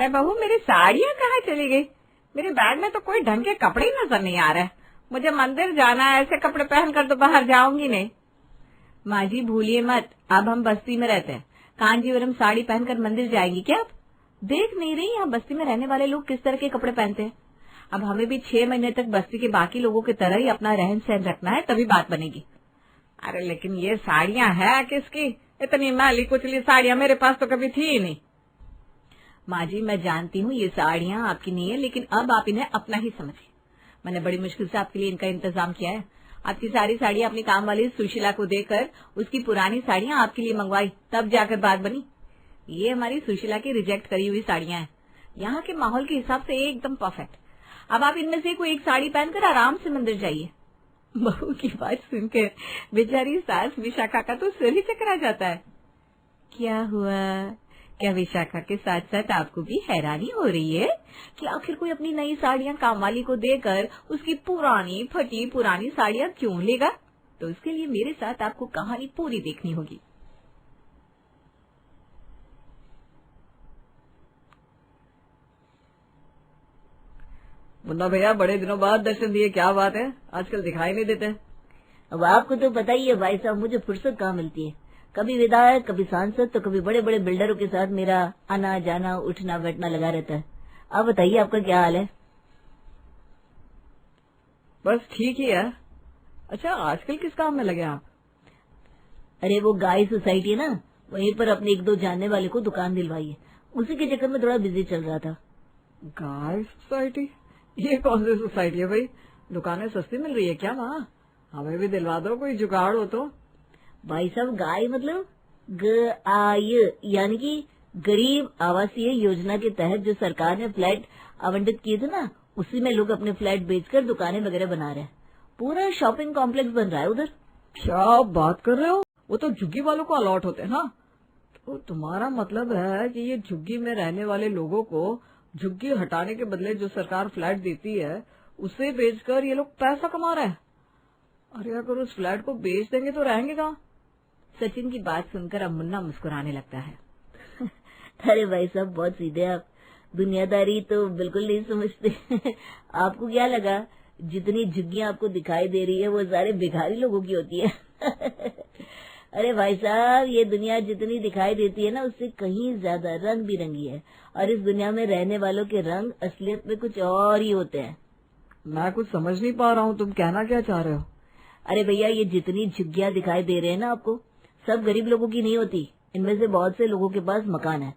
अरे बहू, मेरी साड़ियाँ कहाँ चली गई? मेरे बैग में तो कोई ढंग के कपड़े नजर नहीं आ रहे। मुझे मंदिर जाना है, ऐसे कपड़े पहनकर तो बाहर जाऊंगी नहीं। माँ जी भूलिए मत, अब हम बस्ती में रहते हैं। कांजीवरम साड़ी पहनकर मंदिर जाएंगी क्या आप? देख नहीं रही यहाँ बस्ती में रहने वाले लोग किस तरह के कपड़े पहनते हैं। अब हमें भी 6 महीने तक बस्ती के बाकी लोगों की तरह ही अपना रहन सहन रखना है, तभी बात बनेगी। अरे लेकिन ये साड़ियाँ है किसकी? इतनी मैली कुचली साड़ियाँ मेरे पास तो कभी थी ही नहीं। माँ जी मैं जानती हूँ ये साड़ियाँ आपकी नहीं है, लेकिन अब आप इन्हें अपना ही समझिए। मैंने बड़ी मुश्किल से आपके लिए इनका इंतजाम किया है। आपकी सारी साड़ियाँ अपनी काम वाली सुशीला को देकर उसकी पुरानी साड़ियाँ आपके लिए मंगवाई, तब जाकर बात बनी। ये हमारी सुशीला की रिजेक्ट करी हुई साड़ियाँ हैं, यहाँ के माहौल के हिसाब से एकदम परफेक्ट। अब आप इनमें से कोई एक साड़ी पहनकर आराम से मंदिर जाइए। बहू की बात सुनकर बेचारी सास विशाखा का तो सिर ही चकरा जाता है। क्या हुआ? क्या विशाखा के साथ साथ आपको भी हैरानी हो रही है कि आखिर कोई अपनी नई साड़ियाँ कामवाली को देकर उसकी पुरानी फटी पुरानी साड़ियाँ क्यों लेगा? तो उसके लिए मेरे साथ आपको कहानी पूरी देखनी होगी। मुन्ना भैया, बड़े दिनों बाद दर्शन दिए, क्या बात है? आजकल दिखाई नहीं देते। अब आपको तो पता ही है भाई साहब, मुझे फुर्सत कहाँ मिलती है। कभी विधायक, कभी सांसद, तो कभी बड़े बड़े बिल्डरों के साथ मेरा आना जाना उठना बैठना लगा रहता है। आप बताइए, आपका क्या हाल है? बस ठीक ही है। अच्छा, आजकल किस काम में लगे आप? अरे वो गाय सोसाइटी है ना, वहीं पर अपने 1-2 जानने वाले को दुकान दिलवाई है, उसी के चक्कर में थोड़ा बिजी चल रहा था। गाय सोसाइटी? ये कौन सी सोसाइटी है भाई? दुकानें सस्ती मिल रही है क्या वहाँ? हमें भी दिलवा दो, कोई जुगाड़ हो तो। भाई साहब, गाय मतलब GAY, यानी कि गरीब आवासीय योजना के तहत जो सरकार ने फ्लैट आवंटित किए थे ना, उसी में लोग अपने फ्लैट बेचकर दुकानें वगैरह बना रहे हैं। पूरा शॉपिंग कॉम्प्लेक्स बन रहा है उधर। क्या बात कर रहे हो? वो तो झुग्गी वालों को अलॉट होते हैं ना। तो तुम्हारा मतलब है कि ये झुग्गी में रहने वाले लोगों को झुग्गी हटाने के बदले जो सरकार फ्लैट देती है उसे बेचकर ये लोग पैसा कमा रहे हैं। अरे अगर उस फ्लैट को बेच देंगे तो रहेंगे कहाँ? सचिन की बात सुनकर अब मुन्ना मुस्कुराने लगता है। अरे भाई साहब, बहुत सीधे आप, दुनियादारी तो बिल्कुल नहीं समझते। आपको क्या लगा जितनी झुग्गियां आपको दिखाई दे रही है वो सारे भिखारी लोगों की होती है? अरे भाई साहब, ये दुनिया जितनी दिखाई देती है ना, उससे कहीं ज्यादा रंग बिरंगी है, और इस दुनिया में रहने वालों के रंग असलियत में कुछ और ही होते हैं। मैं कुछ समझ नहीं पा रहा हूँ, तुम कहना क्या चाह रहे हो? अरे भैया, ये जितनी झुग्गियां दिखाई दे रहे हैं ना आपको, सब गरीब लोगों की नहीं होती। इनमें से बहुत से लोगों के पास मकान है,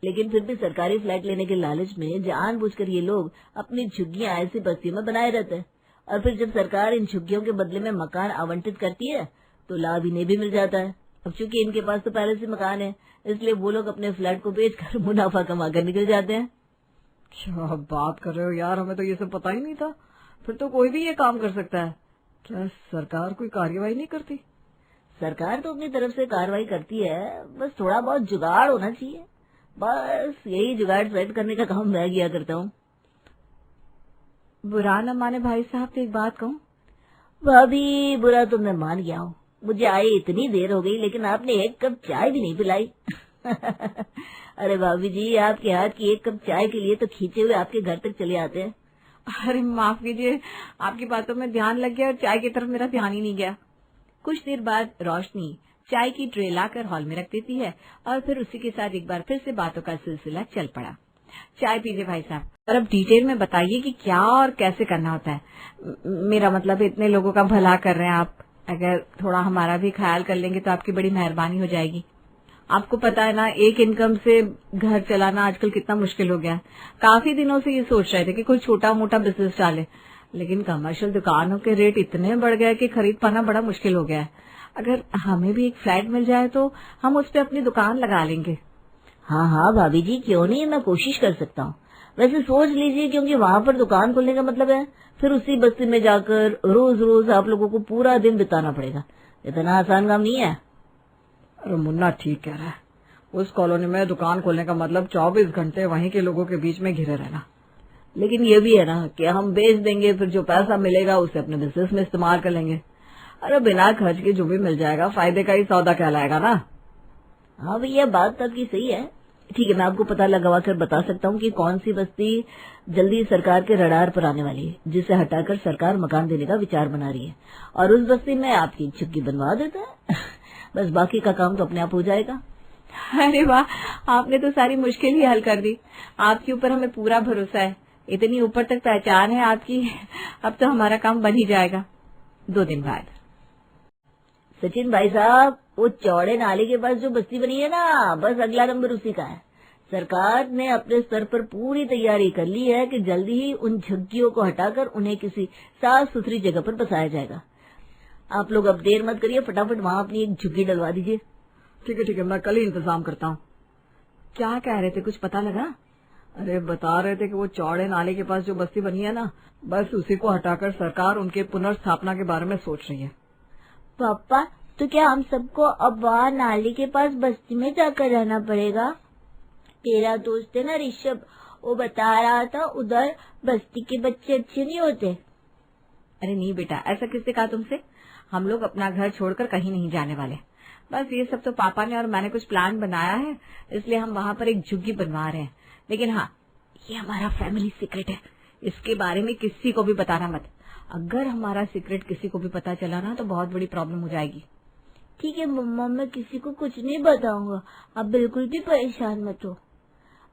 लेकिन फिर भी सरकारी फ्लैट लेने के लालच में जानबूझकर ये लोग अपनी झुग्गियां ऐसी बस्तियों में बनाए रहते हैं, और फिर जब सरकार इन झुग्गियों के बदले में मकान आवंटित करती है तो लाभ इन्हें भी मिल जाता है। अब चूंकि इनके पास तो पहले से मकान है, इसलिए वो लोग अपने फ्लैट को बेचकर मुनाफा कमाकर निकल जाते हैं। क्या बात कर रहे हो यार, हमें तो ये सब पता ही नहीं था। फिर तो कोई भी ये काम कर सकता है। क्या सरकार कोई कार्यवाही नहीं करती? सरकार तो अपनी तरफ से कार्रवाई करती है, बस थोड़ा बहुत जुगाड़ होना चाहिए। बस यही जुगाड़ सेट करने का काम मैं किया करता हूँ। बुरा न माने भाई साहब, तो एक बात कहूँ? भाभी, बुरा तो मैं मान गया हूँ। मुझे आए इतनी देर हो गई, लेकिन आपने 1 कप चाय भी नहीं पिलाई। अरे भाभी जी, आपके हाथ की 1 कप चाय के लिए तो खींचे हुए आपके घर तक चले आते हैं। अरे माफ कीजिए, आपकी बातों में ध्यान लग गया और चाय की तरफ मेरा ध्यान ही नहीं गया। कुछ देर बाद रोशनी चाय की ट्रे लाकर हॉल में रख देती है, और फिर उसी के साथ एक बार फिर से बातों का सिलसिला चल पड़ा। चाय पीजिए भाई साहब, और अब डिटेल में बताइए कि क्या और कैसे करना होता है। मेरा मतलब इतने लोगों का भला कर रहे हैं आप, अगर थोड़ा हमारा भी ख्याल कर लेंगे तो आपकी बड़ी मेहरबानी हो जाएगी। आपको पता है ना, एक इनकम से घर चलाना आजकल कितना मुश्किल हो गया है। काफी दिनों से ये सोच रहे थे कि कोई छोटा मोटा बिजनेस डाले, लेकिन कमर्शियल दुकानों के रेट इतने बढ़ गए कि खरीद पाना बड़ा मुश्किल हो गया है। अगर हमें भी एक फ्लैट मिल जाए तो हम उस पर अपनी दुकान लगा लेंगे। हाँ हाँ भाभी जी, क्यों नहीं, मैं कोशिश कर सकता हूँ। वैसे सोच लीजिए, क्योंकि वहाँ पर दुकान खोलने का मतलब है फिर उसी बस्ती में जाकर रोज रोज आप लोगों को पूरा दिन बिताना पड़ेगा। इतना आसान काम नहीं है। अरे मुन्ना ठीक कह रहा है, उस कॉलोनी में दुकान खोलने का मतलब 24 घंटे वहीं के लोगों के बीच में घिरे रहना। लेकिन ये भी है ना कि हम बेच देंगे, फिर जो पैसा मिलेगा उसे अपने बिजनेस में इस्तेमाल कर लेंगे। अरे बिना खर्च के जो भी मिल जाएगा फायदे का ही सौदा कहलाएगा ना। हाँ भैया, बात तो आपकी सही है, ठीक है, मैं आपको पता लगवा कर बता सकता हूँ कि कौन सी बस्ती जल्दी सरकार के रडार पर आने वाली है, जिसे हटाकर सरकार मकान देने का विचार बना रही है, और उस बस्ती में आपकी झुग्गी बनवा देता है। बस बाकी का काम तो अपने आप हो जाएगा। अरे वाह, आपने तो सारी मुश्किल ही हल कर दी। आपके ऊपर हमें पूरा भरोसा है, इतनी ऊपर तक पहचान है आपकी। अब तो हमारा काम बन ही जाएगा। 2 दिन बाद। सचिन भाई साहब, वो चौड़े नाले के पास जो बस्ती बनी है ना, बस अगला नंबर उसी का है। सरकार ने अपने स्तर पर पूरी तैयारी कर ली है कि जल्दी ही उन झुग्गियों को हटाकर उन्हें किसी साफ सुथरी जगह पर बसाया जाएगा। आप लोग अब देर मत करिए, फटाफट वहाँ अपनी एक झुग्गी डलवा दीजिए। ठीक है, मैं कल ही इंतजाम करता हूँ। क्या कह रहे थे, कुछ पता लगा? अरे बता रहे थे कि वो चौड़े नाले के पास जो बस्ती बनी है ना, बस उसी को हटाकर सरकार उनके पुनर्स्थापना के बारे में सोच रही है। पापा, तो क्या हम सबको अब वहाँ नाले के पास बस्ती में जाकर रहना पड़ेगा? तेरा दोस्त है ना ऋषभ, वो बता रहा था उधर बस्ती के बच्चे अच्छे नहीं होते। अरे नहीं बेटा, ऐसा किसने कहा तुमसे? हम लोग अपना घर छोड़कर कहीं नहीं जाने वाले। बस ये सब तो पापा ने और मैंने कुछ प्लान बनाया है, इसलिए हम वहाँ पर एक झुग्गी बनवा रहे हैं। लेकिन हाँ, ये हमारा फैमिली सीक्रेट है, इसके बारे में किसी को भी बताना मत। अगर हमारा सीक्रेट किसी को भी पता चला ना तो बहुत बड़ी प्रॉब्लम हो जाएगी। ठीक है मम्मा, मैं किसी को कुछ नहीं बताऊंगा, आप बिल्कुल भी परेशान मत हो।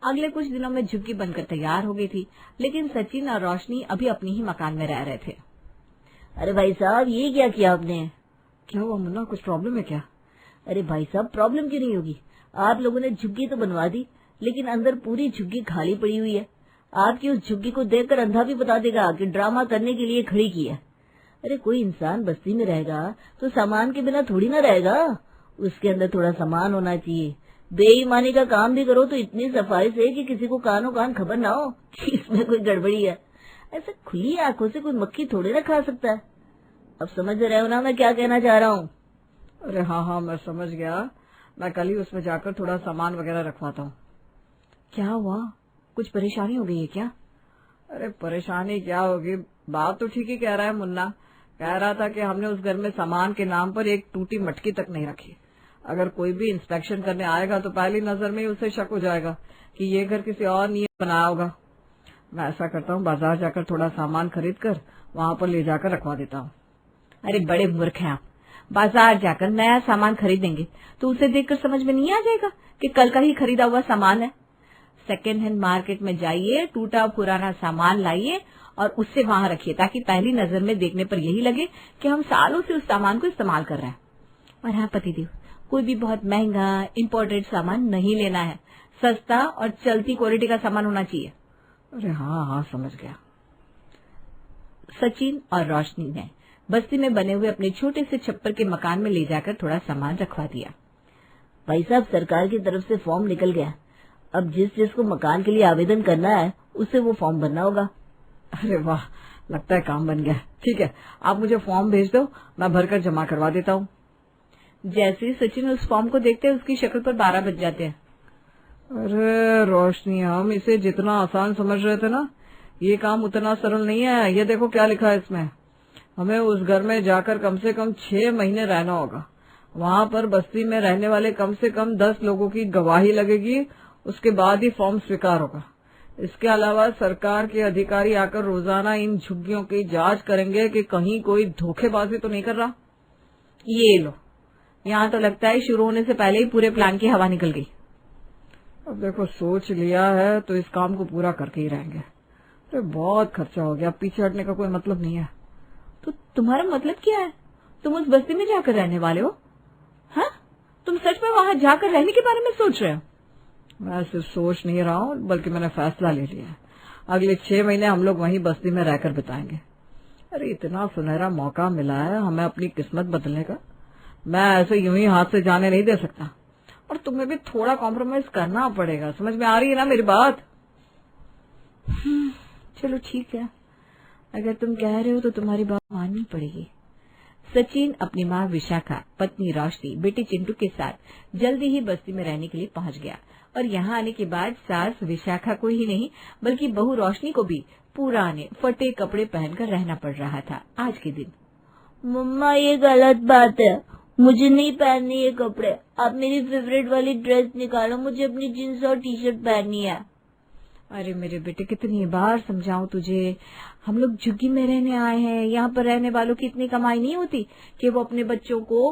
अगले कुछ दिनों में झुग्गी बनकर तैयार हो गई थी, लेकिन सचिन और रोशनी अभी अपनी ही मकान में रह रहे थे। अरे भाई साहब, ये क्या किया आपने? क्या हुआ मुन्ना, कुछ प्रॉब्लम है क्या? अरे भाई साहब, प्रॉब्लम क्यों नहीं होगी? आप लोगों ने झुग्गी तो बनवा दी, लेकिन अंदर पूरी झुग्गी खाली पड़ी हुई है। आपकी उस झुग्गी को देखकर अंधा भी बता देगा कि ड्रामा करने के लिए खड़ी की है। अरे कोई इंसान बस्ती में रहेगा तो सामान के बिना थोड़ी ना रहेगा, उसके अंदर थोड़ा सामान होना चाहिए। बेईमानी का काम भी करो तो इतनी सफाई से कि किसी को कानों कान खबर ना हो कि इसमें कोई गड़बड़ी है। ऐसे खुली आंखों से कोई मक्खी थोड़ी ना खा सकता है। अब समझ रहे हो ना मैं क्या कहना चाह रहा हूँ? अरे हाँ, मैं समझ गया। मैं कल ही उसमें जाकर थोड़ा सामान वगैरह रखवाता हूँ। क्या हुआ, कुछ परेशानी हो गई है क्या? अरे परेशानी क्या होगी, बात तो ठीक ही कह रहा है मुन्ना। कह रहा था कि हमने उस घर में सामान के नाम पर एक टूटी मटकी तक नहीं रखी। अगर कोई भी इंस्पेक्शन करने आएगा तो पहली नजर में ही उसे शक हो जाएगा कि ये घर किसी और ने बनाया होगा। मैं ऐसा करता हूँ, बाजार जाकर थोड़ा सामान खरीद कर वहाँ पर ले जाकर रखवा देता हूँ। अरे बड़े मूर्ख हैं आप, बाजार जाकर नया सामान खरीदेंगे तो उसे देखकर समझ में नहीं आ जाएगा कि कल का ही खरीदा हुआ सामान है। सेकेंड हैंड मार्केट में जाइए, टूटा पुराना सामान लाइए और उससे वहां रखिए, ताकि पहली नजर में देखने पर यही लगे कि हम सालों से उस सामान को इस्तेमाल कर रहे हैं। और हाँ पतिदेव, कोई भी बहुत महंगा इंपोर्टेड सामान नहीं लेना है, सस्ता और चलती क्वालिटी का सामान होना चाहिए। अरे हाँ, समझ गया। सचिन और रोशनी ने बस्ती में बने हुए अपने छोटे से छप्पर के मकान में ले जाकर थोड़ा सामान रखवा दिया। भाई साहब, सरकार की तरफ से फॉर्म निकल गया, अब जिसको मकान के लिए आवेदन करना है उससे वो फॉर्म भरना होगा। अरे वाह, लगता है काम बन गया। ठीक है, आप मुझे फॉर्म भेज दो, मैं भरकर जमा करवा देता हूँ। जैसे ही सचिन उस फॉर्म को देखते हैं उसकी शक्ल पर 12 बज जाते हैं। अरे रोशनी, हम इसे जितना आसान समझ रहे थे ना, ये काम उतना सरल नहीं है। ये देखो क्या लिखा है इसमें। हमें उस घर में जाकर कम से कम 6 महीने रहना होगा। वहाँ पर बस्ती में रहने वाले कम से कम 10 लोगों की गवाही लगेगी, उसके बाद ही फॉर्म स्वीकार होगा। इसके अलावा सरकार के अधिकारी आकर रोजाना इन झुग्गियों की जांच करेंगे कि कहीं कोई धोखेबाजी तो नहीं कर रहा। ये लो, यहाँ तो लगता है शुरू होने से पहले ही पूरे प्लान की हवा निकल गई। अब देखो, सोच लिया है तो इस काम को पूरा करके ही रहेंगे। तो बहुत खर्चा हो गया, पीछे हटने का कोई मतलब नहीं है। तो तुम्हारा मतलब क्या है? तुम उस बस्ती में जाकर रहने वाले हो? हाँ, तुम सच में वहां जाकर रहने के बारे में सोच रहे हो? मैं सिर्फ सोच नहीं रहा हूँ, बल्कि मैंने फैसला ले लिया है। अगले 6 महीने हम लोग वहीं बस्ती में रहकर बिताएंगे। अरे इतना सुनहरा मौका मिला है हमें अपनी किस्मत बदलने का, मैं ऐसे यूं ही हाथ से जाने नहीं दे सकता। और तुम्हें भी थोड़ा कॉम्प्रोमाइज करना पड़ेगा, समझ में आ रही है ना मेरी बात? चलो ठीक है, अगर तुम कह रहे हो तो तुम्हारी बात माननी पड़ेगी। सचिन अपनी माँ विशाखा, पत्नी रोशनी, बेटे चिंटू के साथ जल्दी ही बस्ती में रहने के लिए पहुंच गया। और यहाँ आने के बाद सास विशाखा को ही नहीं बल्कि बहू रोशनी को भी पुराने फटे कपड़े पहनकर रहना पड़ रहा था आज के दिन। मम्मा, ये गलत बात है, मुझे नहीं पहनने ये कपड़े। आप मेरी फेवरेट वाली ड्रेस निकालो, मुझे अपनी जीन्स और टी शर्ट पहननी है। अरे मेरे बेटे, कितनी बार समझाऊं तुझे, हम लोग झुग्गी में रहने आए हैं। यहाँ पर रहने वालों की इतनी कमाई नहीं होती कि वो अपने बच्चों को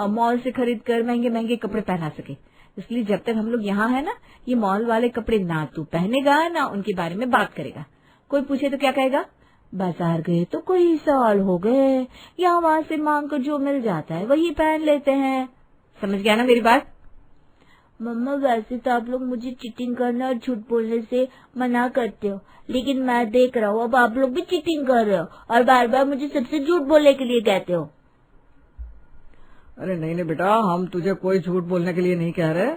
मॉल से खरीद कर महंगे महंगे कपड़े पहना सके। इसलिए जब तक हम लोग यहाँ है ना, ये मॉल वाले कपड़े ना तू पहनेगा ना उनके बारे में बात करेगा। कोई पूछे तो क्या कहेगा, बाजार गए तो कोई साल हो गए, यहाँ वहाँ से मांग कर जो मिल जाता है वही पहन लेते हैं। समझ गया ना मेरी बात? मम्मा वैसे तो आप लोग मुझे चीटिंग करने और झूठ बोलने से मना करते हो, लेकिन मैं देख रहा हूँ अब आप लोग भी चीटिंग कर रहे हो और बार बार मुझे सबसे झूठ बोलने के लिए कहते हो। अरे नहीं नहीं बेटा, हम तुझे कोई झूठ बोलने के लिए नहीं कह रहे।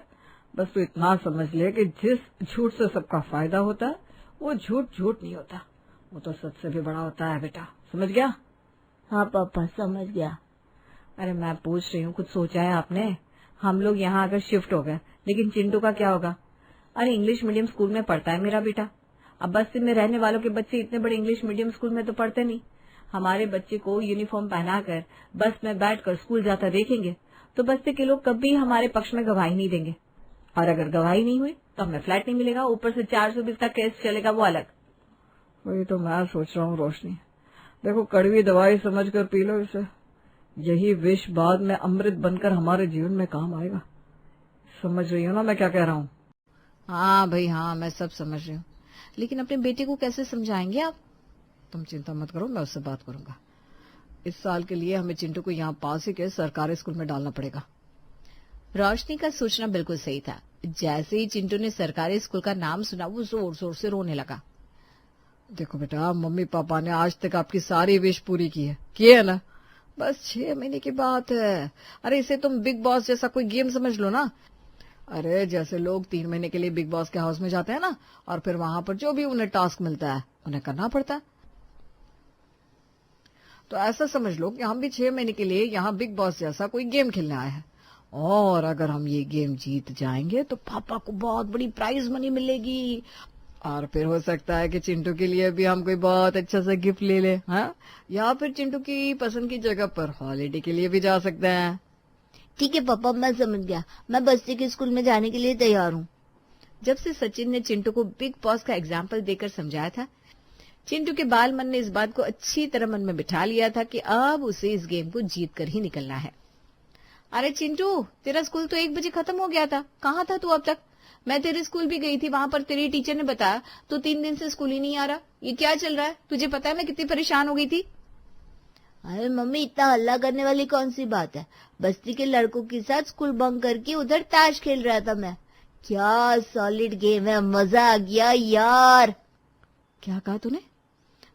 बस तू इतना समझ ले कि जिस झूठ से सबका फायदा होता है वो झूठ झूठ नहीं होता, वो तो सच से भी बड़ा होता है बेटा। समझ गया? हाँ पापा समझ गया। अरे मैं पूछ रही हूँ, कुछ सोचा है आपने? हम लोग यहाँ अगर शिफ्ट हो गए, लेकिन चिंटू का क्या होगा? अरे इंग्लिश मीडियम स्कूल में पढ़ता है मेरा बेटा। अब बस्ती में रहने वालों के बच्चे इतने बड़े इंग्लिश मीडियम स्कूल में तो पढ़ते नहीं। हमारे बच्चे को यूनिफॉर्म पहनाकर बस में बैठकर स्कूल जाता देखेंगे तो बस्ती के लोग कभी हमारे पक्ष में गवाही नहीं देंगे। और अगर गवाही नहीं हुई तो हमें फ्लैट नहीं मिलेगा, ऊपर से 420 का केस चलेगा, वो अलग। वही तो मैं सोच रहा हूँ रोशनी। देखो, कड़वी दवाई समझकर पी लो इसे, यही विष बाद में अमृत बनकर हमारे जीवन में काम आएगा। समझ रही हो ना मैं क्या कह रहा हूँ? हाँ भाई हाँ, मैं सब समझ रही हूँ, लेकिन अपने बेटे को कैसे समझाएंगे आप? तुम चिंता मत करो, मैं उससे बात करूंगा। इस साल के लिए हमें चिंटू को यहाँ पास ही के सरकारी स्कूल में डालना पड़ेगा। रोशनी का सोचना बिल्कुल सही था। जैसे ही चिंटू ने सरकारी स्कूल का नाम सुना वो जोर जोर से रोने लगा। देखो बेटा, मम्मी पापा ने आज तक आपकी सारी विश पूरी की है ना? बस 6 महीने की बात है। अरे इसे तुम बिग बॉस जैसा कोई गेम समझ लो ना। अरे जैसे लोग 3 महीने के लिए बिग बॉस के हाउस में जाते हैं ना, और फिर वहां पर जो भी उन्हें टास्क मिलता है उन्हें करना पड़ता है, तो ऐसा समझ लो कि हम भी 6 महीने के लिए यहाँ बिग बॉस जैसा कोई गेम खेलने आए हैं। और अगर हम ये गेम जीत जाएंगे तो पापा को बहुत बड़ी प्राइज मनी मिलेगी, और फिर हो सकता है कि चिंटू के लिए भी हम कोई बहुत अच्छा सा गिफ्ट ले ले, हाँ? या फिर चिंटू की पसंद की जगह पर हॉलीडे के लिए भी जा सकते हैं। ठीक है पापा, मैं समझ गया। मैं बस्ती के स्कूल में जाने के लिए तैयार हूँ। जब से सचिन ने चिंटू को बिग बॉस का एग्जाम्पल देकर समझाया था, चिंटू के बाल मन ने इस बात को अच्छी तरह मन में बिठा लिया था कि अब उसे इस गेम को जीत कर ही निकलना है। अरे चिंटू, तेरा स्कूल तो 1 बजे खत्म हो गया था, कहाँ था तू अब तक? मैं तेरे स्कूल भी गई थी, वहां पर तेरी टीचर ने बताया तो 3 दिन से स्कूल ही नहीं आ रहा। ये क्या चल रहा है? तुझे पता है मैं कितनी परेशान हो गई थी। अरे मम्मी, इतना हल्ला करने वाली कौन सी बात है? बस्ती के लड़कों के साथ स्कूल बंक करके उधर ताश खेल रहा था मैं। क्या सॉलिड गेम है, मजा आ गया यार। क्या कहा तूने?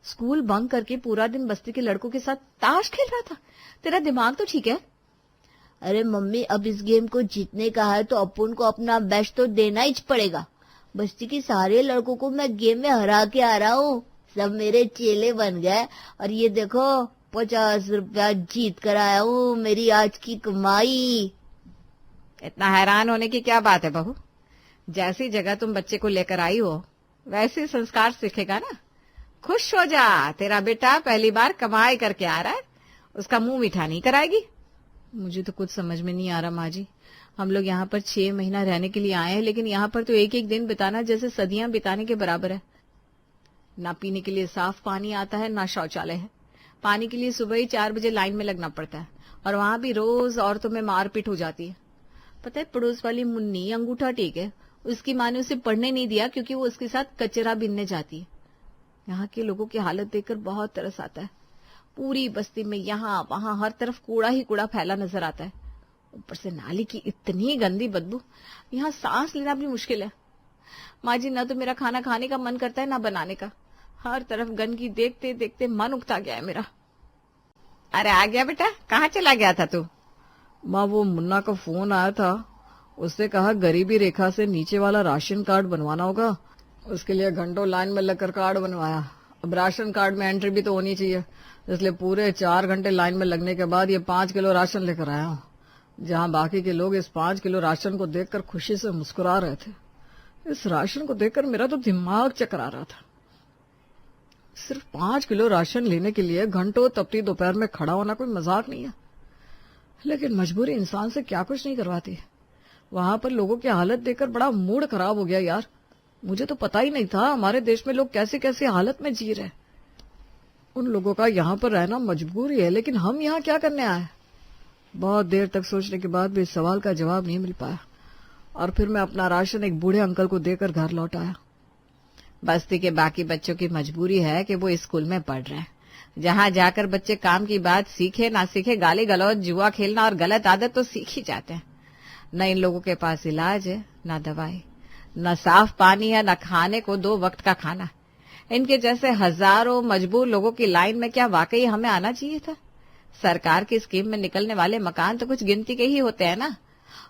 स्कूल बंक करके पूरा दिन बस्ती के लड़कों के साथ ताश खेल रहा था? तेरा दिमाग तो ठीक है? अरे मम्मी, अब इस गेम को जीतने का है तो अपन को अपना बेस्ट तो देना ही पड़ेगा। बस्ती के सारे लड़कों को मैं गेम में हरा के आ रहा हूँ, सब मेरे चेले बन गए। और ये देखो 50 रुपया जीत कर आया हूँ, मेरी आज की कमाई। इतना हैरान होने की क्या बात है बहू? जैसी जगह तुम बच्चे को लेकर आई हो वैसे संस्कार सीखेगा ना। खुश हो जा, तेरा बेटा पहली बार कमाई करके आ रहा है, उसका मुंह मीठा नहीं कराएगी। मुझे तो कुछ समझ में नहीं आ रहा माँ जी। हम लोग यहाँ पर 6 महीना रहने के लिए आए हैं, लेकिन यहाँ पर तो एक एक दिन बिताना जैसे सदियां बिताने के बराबर है। ना पीने के लिए साफ पानी आता है, ना शौचालय है। पानी के लिए सुबह ही 4 बजे लाइन में लगना पड़ता है, और वहां भी रोज औरतों में मारपीट हो जाती है। पता है, पड़ोस वाली मुन्नी अंगूठा टेक है, उसकी माँ ने उसे पढ़ने नहीं दिया क्योंकि वो उसके साथ कचरा बीनने जाती है। यहाँ के लोगों की हालत देखकर बहुत तरस आता है। पूरी बस्ती में यहाँ वहां हर तरफ कूड़ा ही कूड़ा फैला नजर आता है। ऊपर से नाली की इतनी गंदी बदबू, यहाँ सांस लेना भी मुश्किल है। माँ जी, ना तो मेरा खाना खाने का मन करता है ना बनाने का। हर तरफ गंदगी देखते देखते मन उकता गया है मेरा। अरे आ गया बेटा, कहाँ चला गया था तू? माँ, वो मुन्ना का फोन आया था, उसने कहा गरीबी रेखा से नीचे वाला राशन कार्ड बनवाना होगा। उसके लिए घंटों लाइन में लगकर कार्ड बनवाया। अब राशन कार्ड में एंट्री भी तो होनी चाहिए, इसलिए पूरे 4 घंटे लाइन में लगने के बाद ये 5 किलो राशन लेकर आया हूँ, जहाँ बाकी के लोग इस 5 किलो राशन को देखकर खुशी से मुस्कुरा रहे थे। इस राशन को देखकर मेरा तो दिमाग चकरा रहा था। सिर्फ 5 किलो राशन लेने के लिए घंटों तपती दोपहर में खड़ा होना कोई मजाक नहीं है। लेकिन मजबूरी इंसान से क्या कुछ नहीं करवाती। वहां पर लोगों की हालत देखकर बड़ा मूड खराब हो गया यार। मुझे तो पता ही नहीं था हमारे देश में लोग कैसे कैसे हालत में जी रहे। उन लोगों का यहाँ पर रहना मजबूरी है, लेकिन हम यहाँ क्या करने आए। बहुत देर तक सोचने के बाद भी इस सवाल का जवाब नहीं मिल पाया और फिर मैं अपना राशन एक बूढ़े अंकल को देकर घर लौट आया। बस्ती के बाकी बच्चों की मजबूरी है कि वो स्कूल में पढ़ रहे हैं, जहाँ जाकर बच्चे काम की बात सीखे ना सीखे, गाली गलौज, जुआ खेलना और गलत आदत तो सीख ही जाते हैं। न इन लोगों के पास इलाज है, न दवाई, न साफ पानी है, न खाने को 2 वक्त का खाना। इनके जैसे हजारों मजबूर लोगों की लाइन में क्या वाकई हमें आना चाहिए था? सरकार की स्कीम में निकलने वाले मकान तो कुछ गिनती के ही होते हैं ना,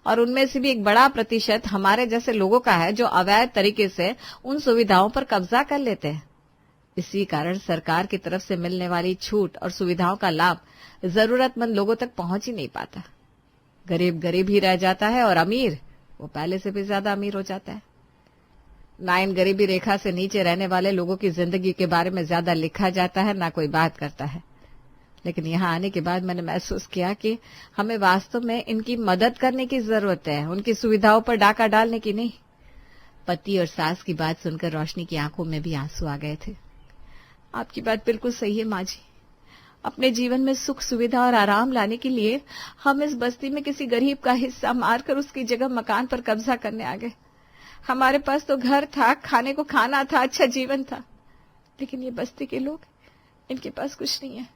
और उनमें से भी एक बड़ा प्रतिशत हमारे जैसे लोगों का है जो अवैध तरीके से उन सुविधाओं पर कब्जा कर लेते हैं। इसी कारण सरकार की तरफ से मिलने वाली छूट और सुविधाओं का लाभ जरूरतमंद लोगों तक पहुंच ही नहीं पाता। गरीब गरीब ही रह जाता है और अमीर वो पहले से भी ज्यादा अमीर हो जाता है। ना इन गरीबी रेखा से नीचे रहने वाले लोगों की जिंदगी के बारे में ज्यादा लिखा जाता है, ना कोई बात करता है। लेकिन यहाँ आने के बाद मैंने महसूस किया कि हमें वास्तव में इनकी मदद करने की जरूरत है, उनकी सुविधाओं पर डाका डालने की नहीं। पति और सास की बात सुनकर रोशनी की आंखों में भी आंसू आ गए थे। आपकी बात बिल्कुल सही है माँ जी। अपने जीवन में सुख सुविधा और आराम लाने के लिए हम इस बस्ती में किसी गरीब का हिस्सा मारकर उसकी जगह मकान पर कब्जा करने आ गए। हमारे पास तो घर था, खाने को खाना था, अच्छा जीवन था, लेकिन ये बस्ती के लोग, इनके पास कुछ नहीं है।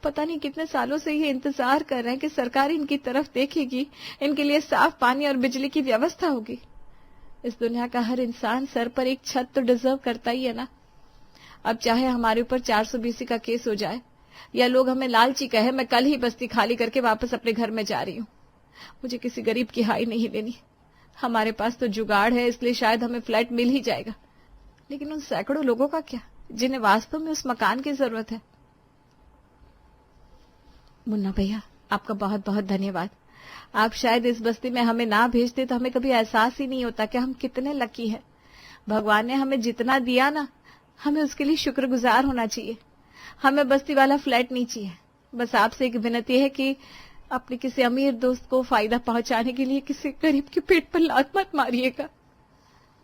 पता नहीं कितने सालों से ये इंतजार कर रहे हैं कि सरकार इनकी तरफ देखेगी, इनके लिए साफ पानी और बिजली की व्यवस्था होगी। इस दुनिया का हर इंसान सर पर एक छत तो डिजर्व करता ही है ना। अब चाहे हमारे ऊपर 420 का केस हो जाए या लोग हमें लालची कहे, मैं कल ही बस्ती खाली करके वापस अपने घर में जा रही हूँ। मुझे किसी गरीब की हाई नहीं लेनी। हमारे पास तो जुगाड़ है, इसलिए शायद हमें फ्लैट मिल ही जाएगा, लेकिन उन सैकड़ों लोगों का क्या जिन्हें वास्तव में उस मकान की जरूरत है। मुन्ना भैया, आपका बहुत बहुत धन्यवाद। आप शायद इस बस्ती में हमें ना भेजते तो हमें कभी एहसास ही नहीं होता कि हम कितने लकी हैं। भगवान ने हमें जितना दिया ना, हमें उसके लिए शुक्रगुजार होना चाहिए। हमें बस्ती वाला फ्लैट नहीं चाहिए। बस आपसे एक विनती है कि अपने किसी अमीर दोस्त को फायदा पहुंचाने के लिए किसी गरीब के पेट पर लात मत मारिएगा।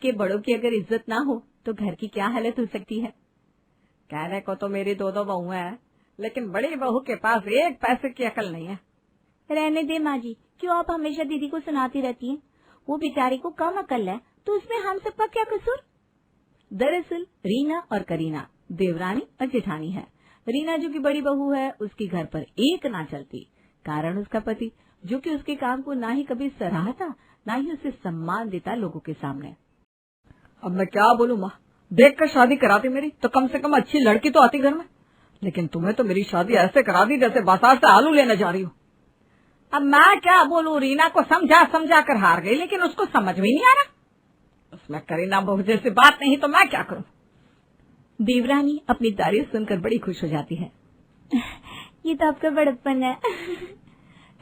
कि बड़ों की अगर इज्जत ना हो तो घर की क्या हालत हो सकती है। कहने को तो मेरी 2 बहुएं हैं, लेकिन बड़ी बहू के पास 1 पैसे की अकल नहीं है। रहने दे माँ जी, क्यों आप हमेशा दीदी को सुनाती रहती हैं? वो बेचारी को कम अकल है, तो उसमें हम सबका क्या कसूर? दरअसल रीना और करीना देवरानी और जेठानी है। रीना जो कि बड़ी बहू है, उसकी घर पर एक ना चलती, कारण उसका पति जो कि उसके काम को ना ही कभी सराहता, ना ही उसे सम्मान देता लोगों के सामने। अब मैं क्या बोलूं माँ, देखकर शादी कराती मेरी तो कम से कम अच्छी लड़की तो आती घर में, लेकिन तुम्हें तो मेरी शादी ऐसे करा दी जैसे बाजार से आलू लेने जा रही हूँ। अब मैं क्या बोलूं, रीना को समझा कर हार गई, लेकिन उसको समझ में नहीं आ रहा। उसमें करीना बहू जैसी बात नहीं तो मैं क्या करूं। देवरानी अपनी तारीफ सुनकर बड़ी खुश हो जाती है। ये तो आपका बड़प्पन है।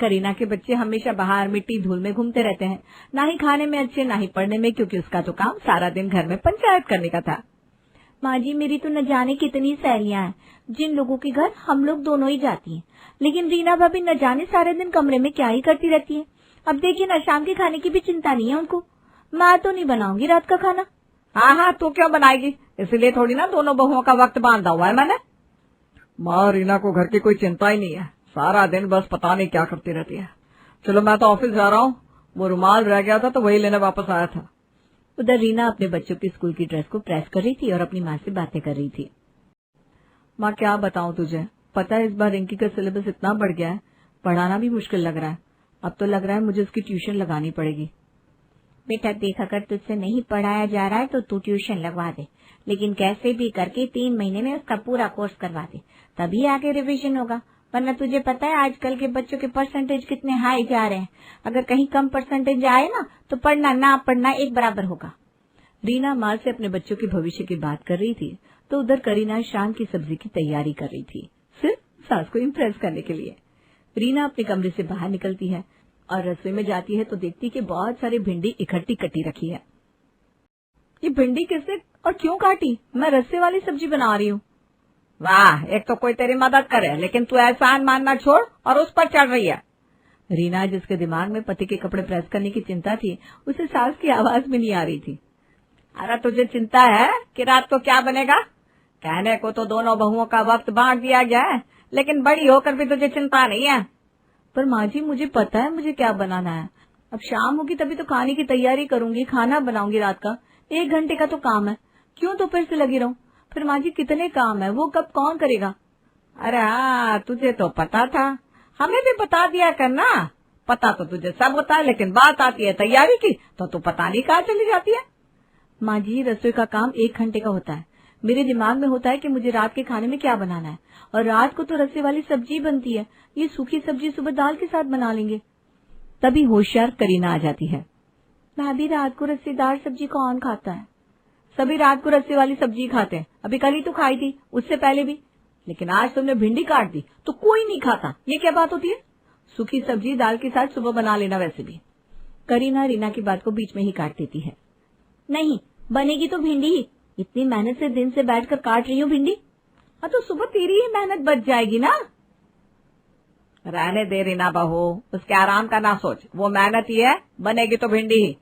करीना के बच्चे हमेशा बाहर मिट्टी धूल में घूमते रहते हैं, ना ही खाने में अच्छे ना ही पढ़ने में, क्योंकि उसका तो काम सारा दिन घर में पंचायत करने का था। माँ जी, मेरी तो न जाने कितनी सहेलियां हैं जिन लोगों के घर हम लोग दोनों ही जाती हैं, लेकिन रीना भाभी न जाने सारे दिन कमरे में क्या ही करती रहती है। अब देखिए ना, शाम के खाने की भी चिंता नहीं है उनको। मैं तो नहीं बनाऊंगी रात का खाना। हाँ, तू क्यों बनाएगी? इसलिए थोड़ी ना दोनों बहुओं का वक्त बांधा हुआ है मैंने। माँ, रीना को घर की कोई चिंता ही नहीं है, सारा दिन बस पता नहीं क्या करती रहती है। चलो मैं तो ऑफिस जा रहा हूँ, वो रुमाल रह गया था तो वही लेने वापस आया था। उधर रीना अपने बच्चों की स्कूल की ड्रेस को प्रेस कर रही थी और अपनी माँ से बातें कर रही थी। माँ, क्या बताऊँ तुझे, पता है इस बार रिंकी का सिलेबस इतना बढ़ गया है, पढ़ाना भी मुश्किल लग रहा है। अब तो लग रहा है मुझे उसकी ट्यूशन लगानी पड़ेगी। बेटा देख, अगर तुझसे नहीं पढ़ाया जा रहा है तो तू ट्यूशन लगवा दे, लेकिन कैसे भी करके 3 महीने में उसका पूरा कोर्स करवा दे, तभी आगे रिवीजन होगा। वरना तुझे पता है आजकल के बच्चों के परसेंटेज कितने हाई जा रहे हैं। अगर कहीं कम परसेंटेज आए ना तो पढ़ना ना पढ़ना एक बराबर होगा। रीना माँ से अपने बच्चों के भविष्य की बात कर रही थी तो उधर करीना शाम की सब्जी की तैयारी कर रही थी, सिर्फ सास को इम्प्रेस करने के लिए। रीना अपने कमरे से बाहर निकलती है और रसोई में जाती है तो देखती कि बहुत सारी भिंडी इकट्ठी कटी रखी है। ये भिंडी किससे और क्यों काटी? मैं रस्से वाली सब्जी बना रही हूँ। वाह, एक तो कोई तेरी मदद करे, लेकिन तू एहसान मानना छोड़ और उस पर चढ़ रही है। रीना, जिसके दिमाग में पति के कपड़े प्रेस करने की चिंता थी, उसे सास की आवाज भी नहीं आ रही थी। अरे तुझे चिंता है कि रात को क्या बनेगा? कहने को तो दोनों बहुओं का वक्त बांट दिया गया है, लेकिन बड़ी होकर भी तुझे चिंता नहीं है। पर माँ जी, मुझे पता है मुझे क्या बनाना है। अब शाम होगी तभी तो खाने की तैयारी करूंगी, खाना बनाऊंगी रात का। 1 घंटे का तो काम है, क्यों दोपहर से लगी रहूं? फिर माँ जी कितने काम है, वो कब कौन करेगा? अरे हाँ, तुझे तो पता था, हमें भी बता दिया करना। पता तो तुझे सब होता है, लेकिन बात आती है तैयारी की तो तू पता नहीं कहाँ चली जाती है। माँ जी, रसोई का काम 1 घंटे का होता है। मेरे दिमाग में होता है कि मुझे रात के खाने में क्या बनाना है, और रात को तो रस्से वाली सब्जी बनती है। ये सूखी सब्जी सुबह दाल के साथ बना लेंगे। तभी होशियार करीना आ जाती है। भाभी, रात को रस्सेदार सब्जी कौन खाता है? सभी रात को रस्से वाली सब्जी खाते हैं। अभी कल ही तो खाई थी, उससे पहले भी। लेकिन आज तुमने भिंडी काट दी तो कोई नहीं खाता। ये क्या बात होती है? सूखी सब्जी दाल के साथ सुबह बना लेना। वैसे भी करीना रीना की बात को बीच में ही काट देती है। नहीं, बनेगी तो भिंडी ही। इतनी मेहनत से दिन से बैठकर काट रही हूँ भिंडी। हाँ, तो सुबह तेरी ही मेहनत बच जाएगी ना। रहने दे रीना बहू, उसके आराम का ना सोच, वो मेहनत ही है, बनेगी तो भिंडी ही।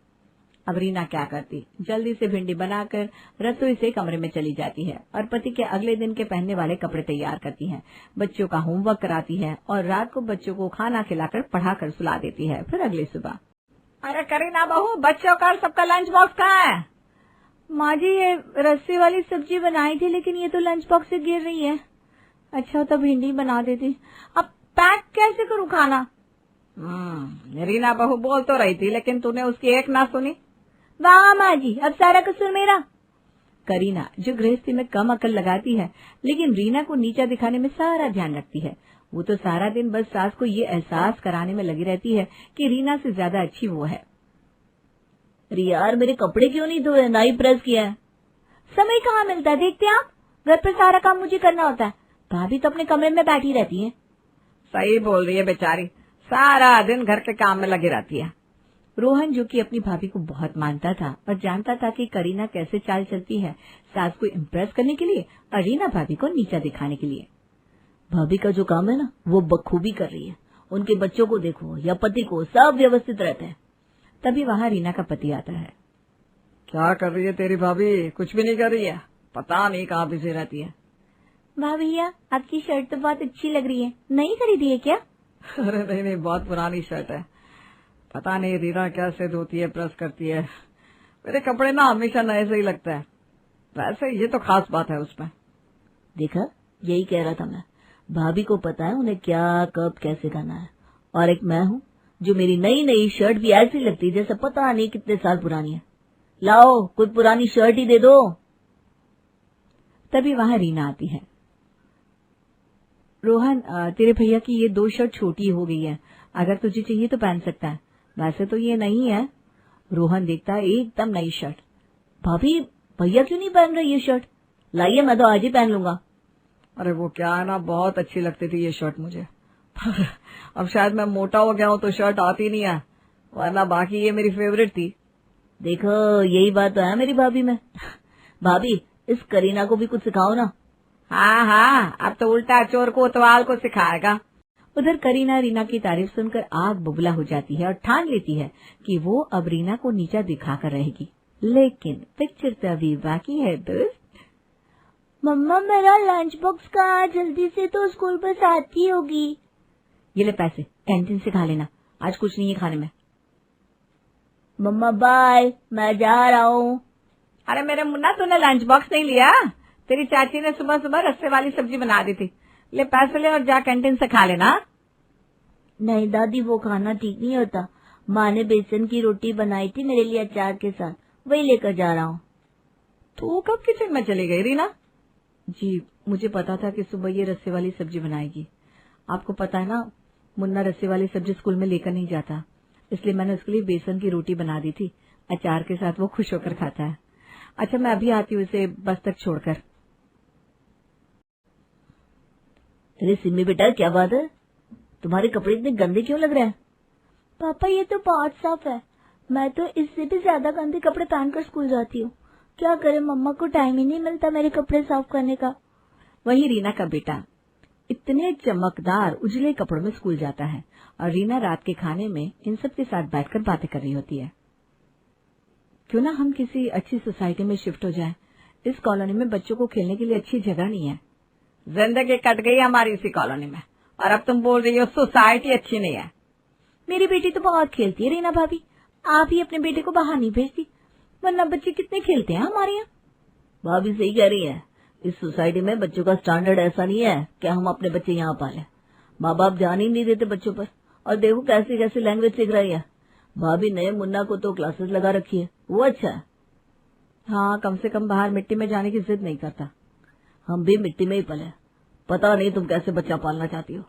अब रीना क्या करती, जल्दी से भिंडी बनाकर रसोई से कमरे में चली जाती है और पति के अगले दिन के पहनने वाले कपड़े तैयार करती है, बच्चों का होमवर्क कराती है और रात को बच्चों को खाना खिलाकर पढ़ाकर सुला देती है। फिर अगली सुबह, अरे करीना बहू, बच्चों का सबका लंच बॉक्स कहाँ है? माँ जी, ये रस्से वाली सब्जी बनाई थी, लेकिन ये तो लंच बॉक्स से गिर रही है। अच्छा, तो भिंडी बना देती। अब पैक कैसे करूँ खाना? रीना बहू बोल तो रही थी, लेकिन तूने उसकी एक ना सुनी। वाह माँ जी, अब सारा कसूर मेरा। करीना, जो गृहस्थी में कम अकल लगाती है, लेकिन रीना को नीचा दिखाने में सारा ध्यान रखती है। वो तो सारा दिन बस सास को ये एहसास कराने में लगी रहती है कि रीना से ज्यादा अच्छी वो है। अरे यार, मेरे कपड़े क्यों नहीं धोए, ना ही प्रेस किया है। समय कहाँ मिलता है, देखते हैं आप। घर पर सारा काम मुझे करना होता है। भाभी तो अपने कमरे में बैठी रहती है। सही बोल रही है बेचारी, सारा दिन घर के काम में लगी रहती है। रोहन, जो कि अपनी भाभी को बहुत मानता था और जानता था कि करीना कैसे चाल चलती है, सास को इम्प्रेस करने के लिए और रीना भाभी को नीचा दिखाने के लिए। भाभी का जो काम है ना, वो बखूबी कर रही है। उनके बच्चों को देखो या पति को, सब व्यवस्थित रहते हैं। तभी वहाँ रीना का पति आता है। क्या कर रही है तेरी भाभी? कुछ भी नहीं कर रही है, पता नहीं कहाँ बिजी रहती है। वाह भैया, आपकी शर्ट तो बहुत अच्छी लग रही है, नई खरीदी है क्या? अरे नहीं, बहुत पुरानी शर्ट है। पता नहीं रीना कैसे धोती है, प्रेस करती है। मेरे कपड़े ना हमेशा नए से ही लगता है। वैसे ये तो खास बात है उसमें। देखा, यही कह रहा था मैं। भाभी को पता है उन्हें क्या कब कैसे करना है, और एक मैं हूँ जो मेरी नई नई शर्ट भी ऐसी लगती है जैसे पता नहीं कितने साल पुरानी है। लाओ, कोई पुरानी शर्ट ही दे दो। तभी वहाँ रीना आती है। रोहन, तेरे भैया की ये 2 शर्ट छोटी हो गई है, अगर तुझे चाहिए तो पहन सकता है। वैसे तो ये नहीं है। रोहन देखता है एकदम नई शर्ट। भाभी, भैया क्यों नहीं पहन रही ये शर्ट? लाइए, मैं तो आज ही पहन लूंगा। अरे वो क्या है ना, बहुत अच्छी लगती थी ये शर्ट मुझे। अब शायद मैं मोटा हो गया हूँ तो शर्ट आती नहीं है, वरना बाकी ये मेरी फेवरेट थी। देखो, यही बात तो है मेरी भाभी में। भाभी, इस करीना को भी कुछ सिखाओ ना। हाँ हाँ, अब तो उल्टा चोर को उतवाल को सिखाएगा। उधर करीना रीना की तारीफ सुनकर आग बबूला हो जाती है और ठान लेती है कि वो अब रीना को नीचा दिखाकर रहेगी। लेकिन पिक्चर तो अभी बाकी है दोस्त। मम्मा, मेरा लंच बॉक्स कहाँ? जल्दी से, तो स्कूल बस आती होगी। ये ले पैसे, कैंटीन से खा लेना, आज कुछ नहीं है खाने में। मम्मा बाय, मैं जा रहा हूँ। अरे मेरे मुन्ना, तूने लंच बॉक्स नहीं लिया? तेरी चाची ने सुबह सुबह रस्से वाली सब्जी बना दी थी। ले पैसे ले और जा कैंटीन से खा लेना। नहीं दादी, वो खाना ठीक नहीं होता। माँ ने बेसन की रोटी बनाई थी मेरे लिए अचार के साथ, वही लेकर जा रहा हूँ। तू कब किचन में चली गई रीना? जी, मुझे पता था कि सुबह ये रस्से वाली सब्जी बनाएगी। आपको पता है ना, मुन्ना रस्से वाली सब्जी स्कूल में लेकर नहीं जाता, इसलिए मैंने उसके लिए बेसन की रोटी बना दी थी अचार के साथ, वो खुश होकर खाता है। अच्छा, मैं अभी आती हूँ इसे बस तक छोड़कर। अरे सिम्मी बेटा, क्या बात है? तुम्हारे कपड़े इतने गंदे क्यों लग रहे हैं? पापा, ये तो बहुत साफ है। मैं तो इससे भी ज्यादा गंदे कपड़े पहनकर स्कूल जाती हूँ। क्या करे, मम्मा को टाइम ही नहीं मिलता मेरे कपड़े साफ करने का। वही रीना का बेटा इतने चमकदार उजले कपड़ों में स्कूल जाता है और रीना रात के खाने में इन सब के साथ बैठकर बातें कर रही होती है। क्यों ना हम किसी अच्छी सोसाइटी में शिफ्ट हो जाएं? इस कॉलोनी में बच्चों को खेलने के लिए अच्छी जगह नहीं है। जिंदगी कट गई हमारी इसी कॉलोनी में, और अब तुम बोल रही हो सोसाइटी अच्छी नहीं है। मेरी बेटी तो बहुत खेलती है रीना भाभी, आप ही अपने बेटे को बाहर नहीं भेजती, वरना बच्चे कितने खेलते हैं हमारे यहाँ। भाभी सही कह रही है, इस सोसाइटी में बच्चों का स्टैंडर्ड ऐसा नहीं है कि हम अपने बच्चे यहाँ पालें। माँ बाप ध्यान ही नहीं देते बच्चों पर, और देखो कैसी कैसी लैंग्वेज सीख रही है। भाभी ने मुन्ना को तो क्लासेस लगा रखी है, वो अच्छा है। हाँ, कम से कम बाहर मिट्टी में जाने की जिद नहीं करता। हम भी मिट्टी में ही पले, पता नहीं तुम कैसे बच्चा पालना चाहती हो।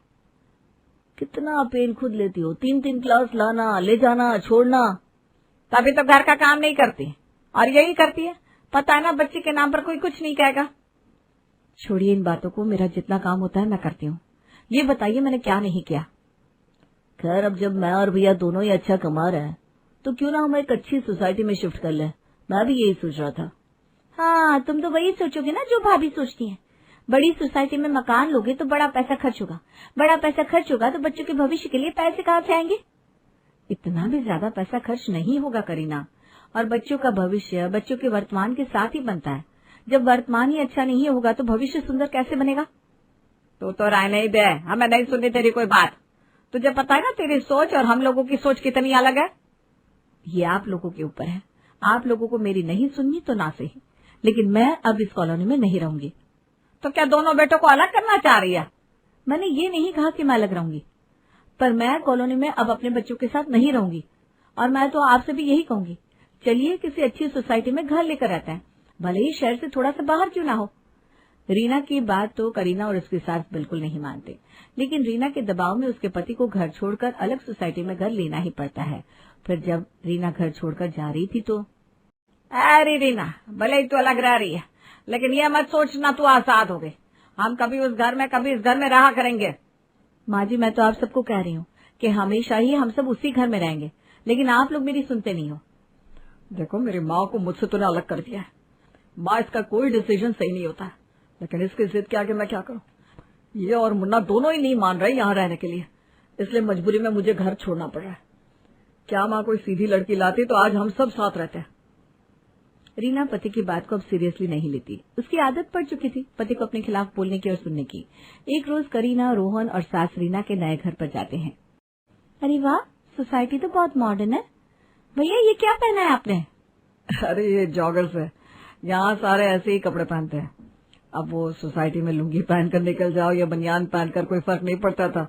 कितना पेन खुद लेती हो, 3-3 क्लास लाना, ले जाना, छोड़ना। तभी तो घर का काम नहीं करती, और यही करती है। पता है ना, बच्चे के नाम पर कोई कुछ नहीं कहेगा। छोड़िए इन बातों को, मेरा जितना काम होता है मैं करती हूँ। ये बताइए मैंने क्या नहीं किया। खैर, अब जब मैं और भैया दोनों ही अच्छा कमा रहे हैं तो क्यों ना हम एक अच्छी सोसाइटी में शिफ्ट कर लें। मैं भी यही सोच रहा था। हाँ, तुम तो वही सोचोगे ना जो भाभी सोचती हैं। बड़ी सोसाइटी में मकान लोगे तो बड़ा पैसा खर्च होगा, बड़ा पैसा खर्च होगा तो बच्चों के भविष्य के लिए पैसे कहाँ से आएंगे? इतना भी ज्यादा पैसा खर्च नहीं होगा करीना, और बच्चों का भविष्य बच्चों के वर्तमान के साथ ही बनता है। जब वर्तमान ही अच्छा नहीं होगा तो भविष्य सुंदर कैसे बनेगा? तो राय नहीं दे, हमें नहीं सुननी तेरी कोई बात। तुझे पता है ना तेरी सोच और हम लोगों की सोच कितनी अलग है। ये आप लोगों के ऊपर है। आप लोगों को मेरी नहीं सुननी तो ना सही, लेकिन मैं अब इस कॉलोनी में नहीं रहूंगी। तो क्या दोनों बेटों को अलग करना चाह रही है? मैंने ये नहीं कहा कि मैं अलग रहूंगी, पर मैं कॉलोनी में अब अपने बच्चों के साथ नहीं रहूंगी। और मैं तो आपसे भी यही कहूंगी, चलिए किसी अच्छी सोसाइटी में घर लेकर रहते हैं, भले ही शहर से थोड़ा सा बाहर क्यों ना हो। रीना की बात तो करीना और उसकी सास बिल्कुल नहीं मानते, लेकिन रीना के दबाव में उसके पति को घर छोड़कर अलग सोसाइटी में घर लेना ही पड़ता है। फिर जब रीना घर छोड़कर जा रही थी तो अरे रीना, भले ही तू अलग रह रही है, लेकिन ये मत सोचना तू आजाद हो गई। हम कभी उस घर में कभी इस घर में रहा करेंगे। माँ जी, मैं तो आप सबको कह रही हूँ कि हमेशा ही हम सब उसी घर में रहेंगे, लेकिन आप लोग मेरी सुनते नहीं हो। देखो, मेरी माँ को मुझसे तूने अलग कर दिया है। माँ, इसका कोई डिसीजन सही नहीं होता है, लेकिन इसकी जिद के आगे मैं क्या करूँ। ये और मुन्ना दोनों ही नहीं मान रहे यहाँ रहने के लिए, इसलिए मजबूरी में मुझे घर छोड़ना पड़ रहा है। क्या माँ कोई सीधी लड़की लाती तो आज हम सब साथ रहते हैं। रीना पति की बात को अब सीरियसली नहीं लेती। उसकी आदत पड़ चुकी थी पति को अपने खिलाफ बोलने की और सुनने की। एक रोज करीना, रोहन और सास रीना के नए घर पर जाते हैं। अरे वाह, सोसाइटी तो बहुत मॉडर्न है। भैया, ये क्या पहना है आपने? अरे ये जॉगर्स है, यहाँ सारे ऐसे ही कपड़े पहनते हैं। अब वो सोसाइटी में लुंगी पहनकर निकल जाओ या बनियान पहनकर कोई फर्क नहीं पड़ता था,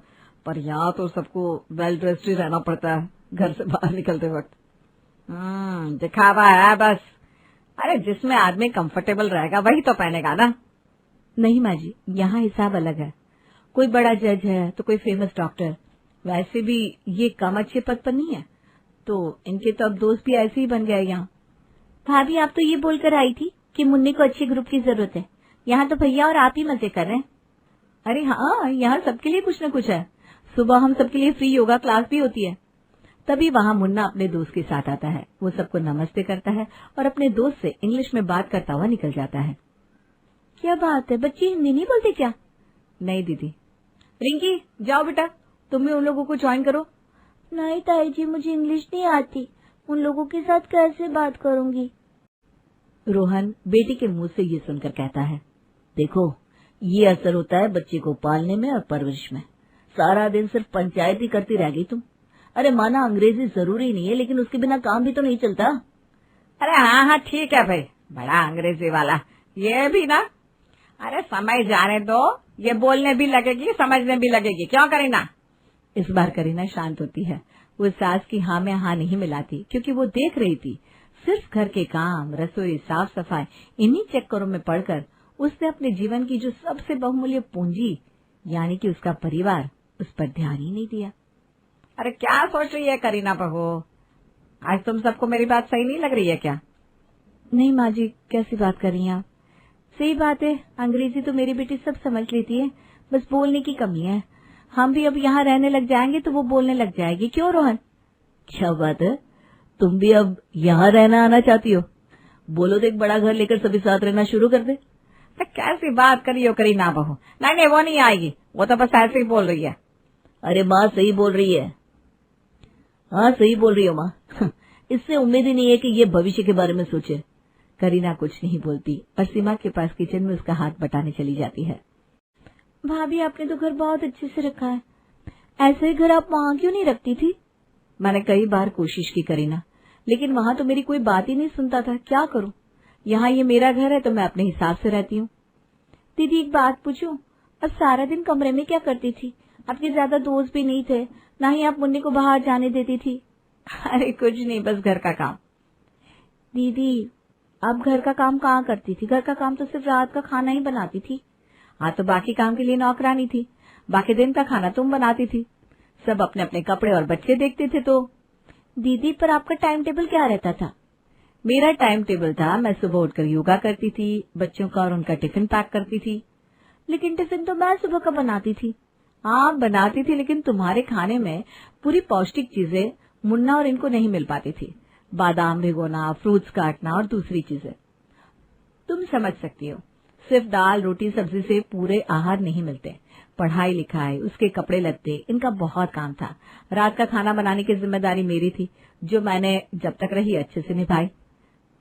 पर यहाँ तो सबको वेल ड्रेस्ड ही रहना पड़ता है घर से बाहर निकलते वक्त। दिखावा है बस। अरे जिसमें आदमी कंफर्टेबल रहेगा वही तो पहनेगा ना। नहीं माँ जी, यहाँ हिसाब अलग है। कोई बड़ा जज है तो कोई फेमस डॉक्टर। वैसे भी ये कम अच्छे पद पर नहीं है, तो इनके तो अब दोस्त भी ऐसे ही बन गए यहाँ। भाभी, आप तो ये बोलकर आई थी कि मुन्नी को अच्छे ग्रुप की जरूरत है। यहाँ तो भैया और आप ही मजे कर रहे हैं। अरे हाँ, यहाँ सबके लिए कुछ न कुछ है। सुबह हम सबके लिए फ्री योगा क्लास भी होती है। तभी वहाँ मुन्ना अपने दोस्त के साथ आता है। वो सबको नमस्ते करता है और अपने दोस्त से इंग्लिश में बात करता हुआ निकल जाता है। क्या बात है, बच्चे हिंदी नहीं बोलते क्या? नहीं दीदी। रिंकी, जाओ बेटा, तुम भी उन लोगों को ज्वाइन करो। नहीं ताई जी, मुझे इंग्लिश नहीं आती, उन लोगों के साथ कैसे बात करूंगी? रोहन बेटी के मुंह से ये सुनकर कहता है, देखो, ये असर होता है बच्चे को पालने में और परवरिश में। सारा दिन सिर्फ पंचायत ही करती रह गई तुम। अरे माना अंग्रेजी जरूरी नहीं है, लेकिन उसके बिना काम भी तो नहीं चलता। अरे हाँ, ठीक है भाई, बड़ा अंग्रेजी वाला ये भी ना। अरे समय जाने दो, ये बोलने भी लगेगी, समझने भी लगेगी। क्यों करीना? इस बार करीना शांत होती है। वो सास की हाँ में हाँ नहीं मिलाती, क्योंकि वो देख रही थी सिर्फ घर के काम, रसोई, साफ सफाई, इन्हीं चक्करों में पड़कर उसने अपने जीवन की जो सबसे बहुमूल्य पूंजी यानी कि उसका परिवार, उस पर ध्यान ही नहीं दिया। अरे क्या सोच रही है करीना बहू? आज तुम सबको मेरी बात सही नहीं लग रही है क्या? नहीं माँ जी, कैसी बात कर रही हैं आप? सही बात है, अंग्रेजी तो मेरी बेटी सब समझ लेती है, बस बोलने की कमी है। हम भी अब यहाँ रहने लग जाएंगे तो वो बोलने लग जाएगी। क्यों रोहन? क्या बात है, तुम भी अब यहाँ रहना आना चाहती हो? बोलो तो एक बड़ा घर लेकर सभी साथ रहना शुरू कर दे। कैसी बात करी हो करीना बहू? नहीं, वो नहीं आएगी, वो तो बस ऐसे ही बोल रही है। अरे माँ सही बोल रही है। हाँ सही बोल रही हो माँ। इससे उम्मीद ही नहीं है कि ये भविष्य के बारे में सोचे। करीना कुछ नहीं बोलती और सीमा के पास किचन में उसका हाथ बटाने चली जाती है। भाभी आपने तो घर बहुत अच्छे से रखा है, ऐसे ही घर आप वहाँ क्यों नहीं रखती थी? मैंने कई बार कोशिश की करीना, लेकिन वहाँ तो मेरी कोई बात ही नहीं सुनता था। क्या करूं? यहाँ ये मेरा घर है तो मैं अपने हिसाब से रहती हूँ। दीदी एक बात पूछूं, अब सारा दिन कमरे में क्या करती थी? आपके ज्यादा दोस्त भी नहीं थे, ना ही आप मुन्नी को बाहर जाने देती थी। अरे कुछ नहीं, बस घर का काम। दीदी आप घर का काम कहाँ करती थी? घर का काम तो सिर्फ रात का खाना ही बनाती थी। हाँ तो बाकी काम के लिए नौकरानी थी, बाकी दिन का खाना तुम बनाती थी। सब अपने अपने कपड़े और बच्चे देखते थे। तो दीदी पर आपका टाइम टेबल क्या रहता था? मेरा टाइम टेबल था, मैं सुबह उठकर योगा करती थी, बच्चों का और उनका टिफिन पैक करती थी। लेकिन टिफिन तो मैं सुबह का बनाती थी। हाँ बनाती थी, लेकिन तुम्हारे खाने में पूरी पौष्टिक चीजें मुन्ना और इनको नहीं मिल पाती थी। बादाम भिगोना, फ्रूट्स काटना और दूसरी चीजें तुम समझ सकती हो। सिर्फ दाल रोटी सब्जी से पूरे आहार नहीं मिलते। पढ़ाई लिखाई, उसके कपड़े लत्ते, इनका बहुत काम था। रात का खाना बनाने की जिम्मेदारी मेरी थी, जो मैंने जब तक रही अच्छे से निभाई।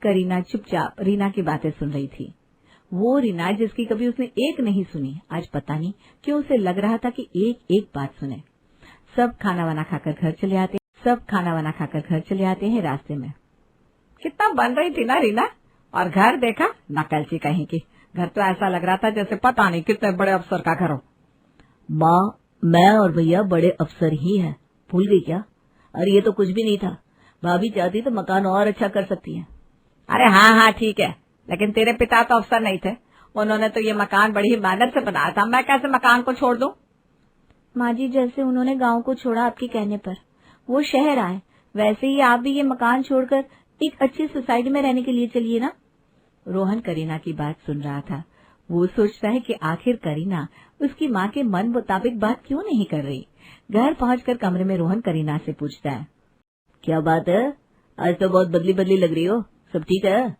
करीना चुपचाप रीना की बातें सुन रही थी। वो रीना जिसकी कभी उसने एक नहीं सुनी, आज पता नहीं क्यों उसे लग रहा था कि एक एक बात सुने। सब खाना वाना खाकर घर चले आते हैं रास्ते में। कितना बन रही थी ना रीना, और घर देखा, नकलची कहीं की। घर तो ऐसा लग रहा था जैसे पता नहीं कितने बड़े अफसर का घर हो। माँ मैं और भैया बड़े अफसर ही हैं, भूल गई क्या? अरे ये तो कुछ भी नहीं था। भाभी चाहती तो मकान और अच्छा कर सकती है। अरे हाँ ठीक है, लेकिन तेरे पिता तो अफसर नहीं थे। उन्होंने तो ये मकान बड़ी ही मेहनत से बनाया था। मैं कैसे मकान को छोड़ दूं? माँ जी जैसे उन्होंने गांव को छोड़ा आपके कहने पर, वो शहर आए, वैसे ही आप भी ये मकान छोड़कर एक अच्छी सोसाइटी में रहने के लिए चलिए ना। रोहन करीना की बात सुन रहा था। वो सोचता है कि आखिर करीना उसकी माँ के मन मुताबिक बात क्यों नहीं कर रही। घर पहुंचकर कमरे में रोहन करीना से पूछता है, क्या बात है? आज तो बहुत बदली बदली लग रही हो। सब ठीक है?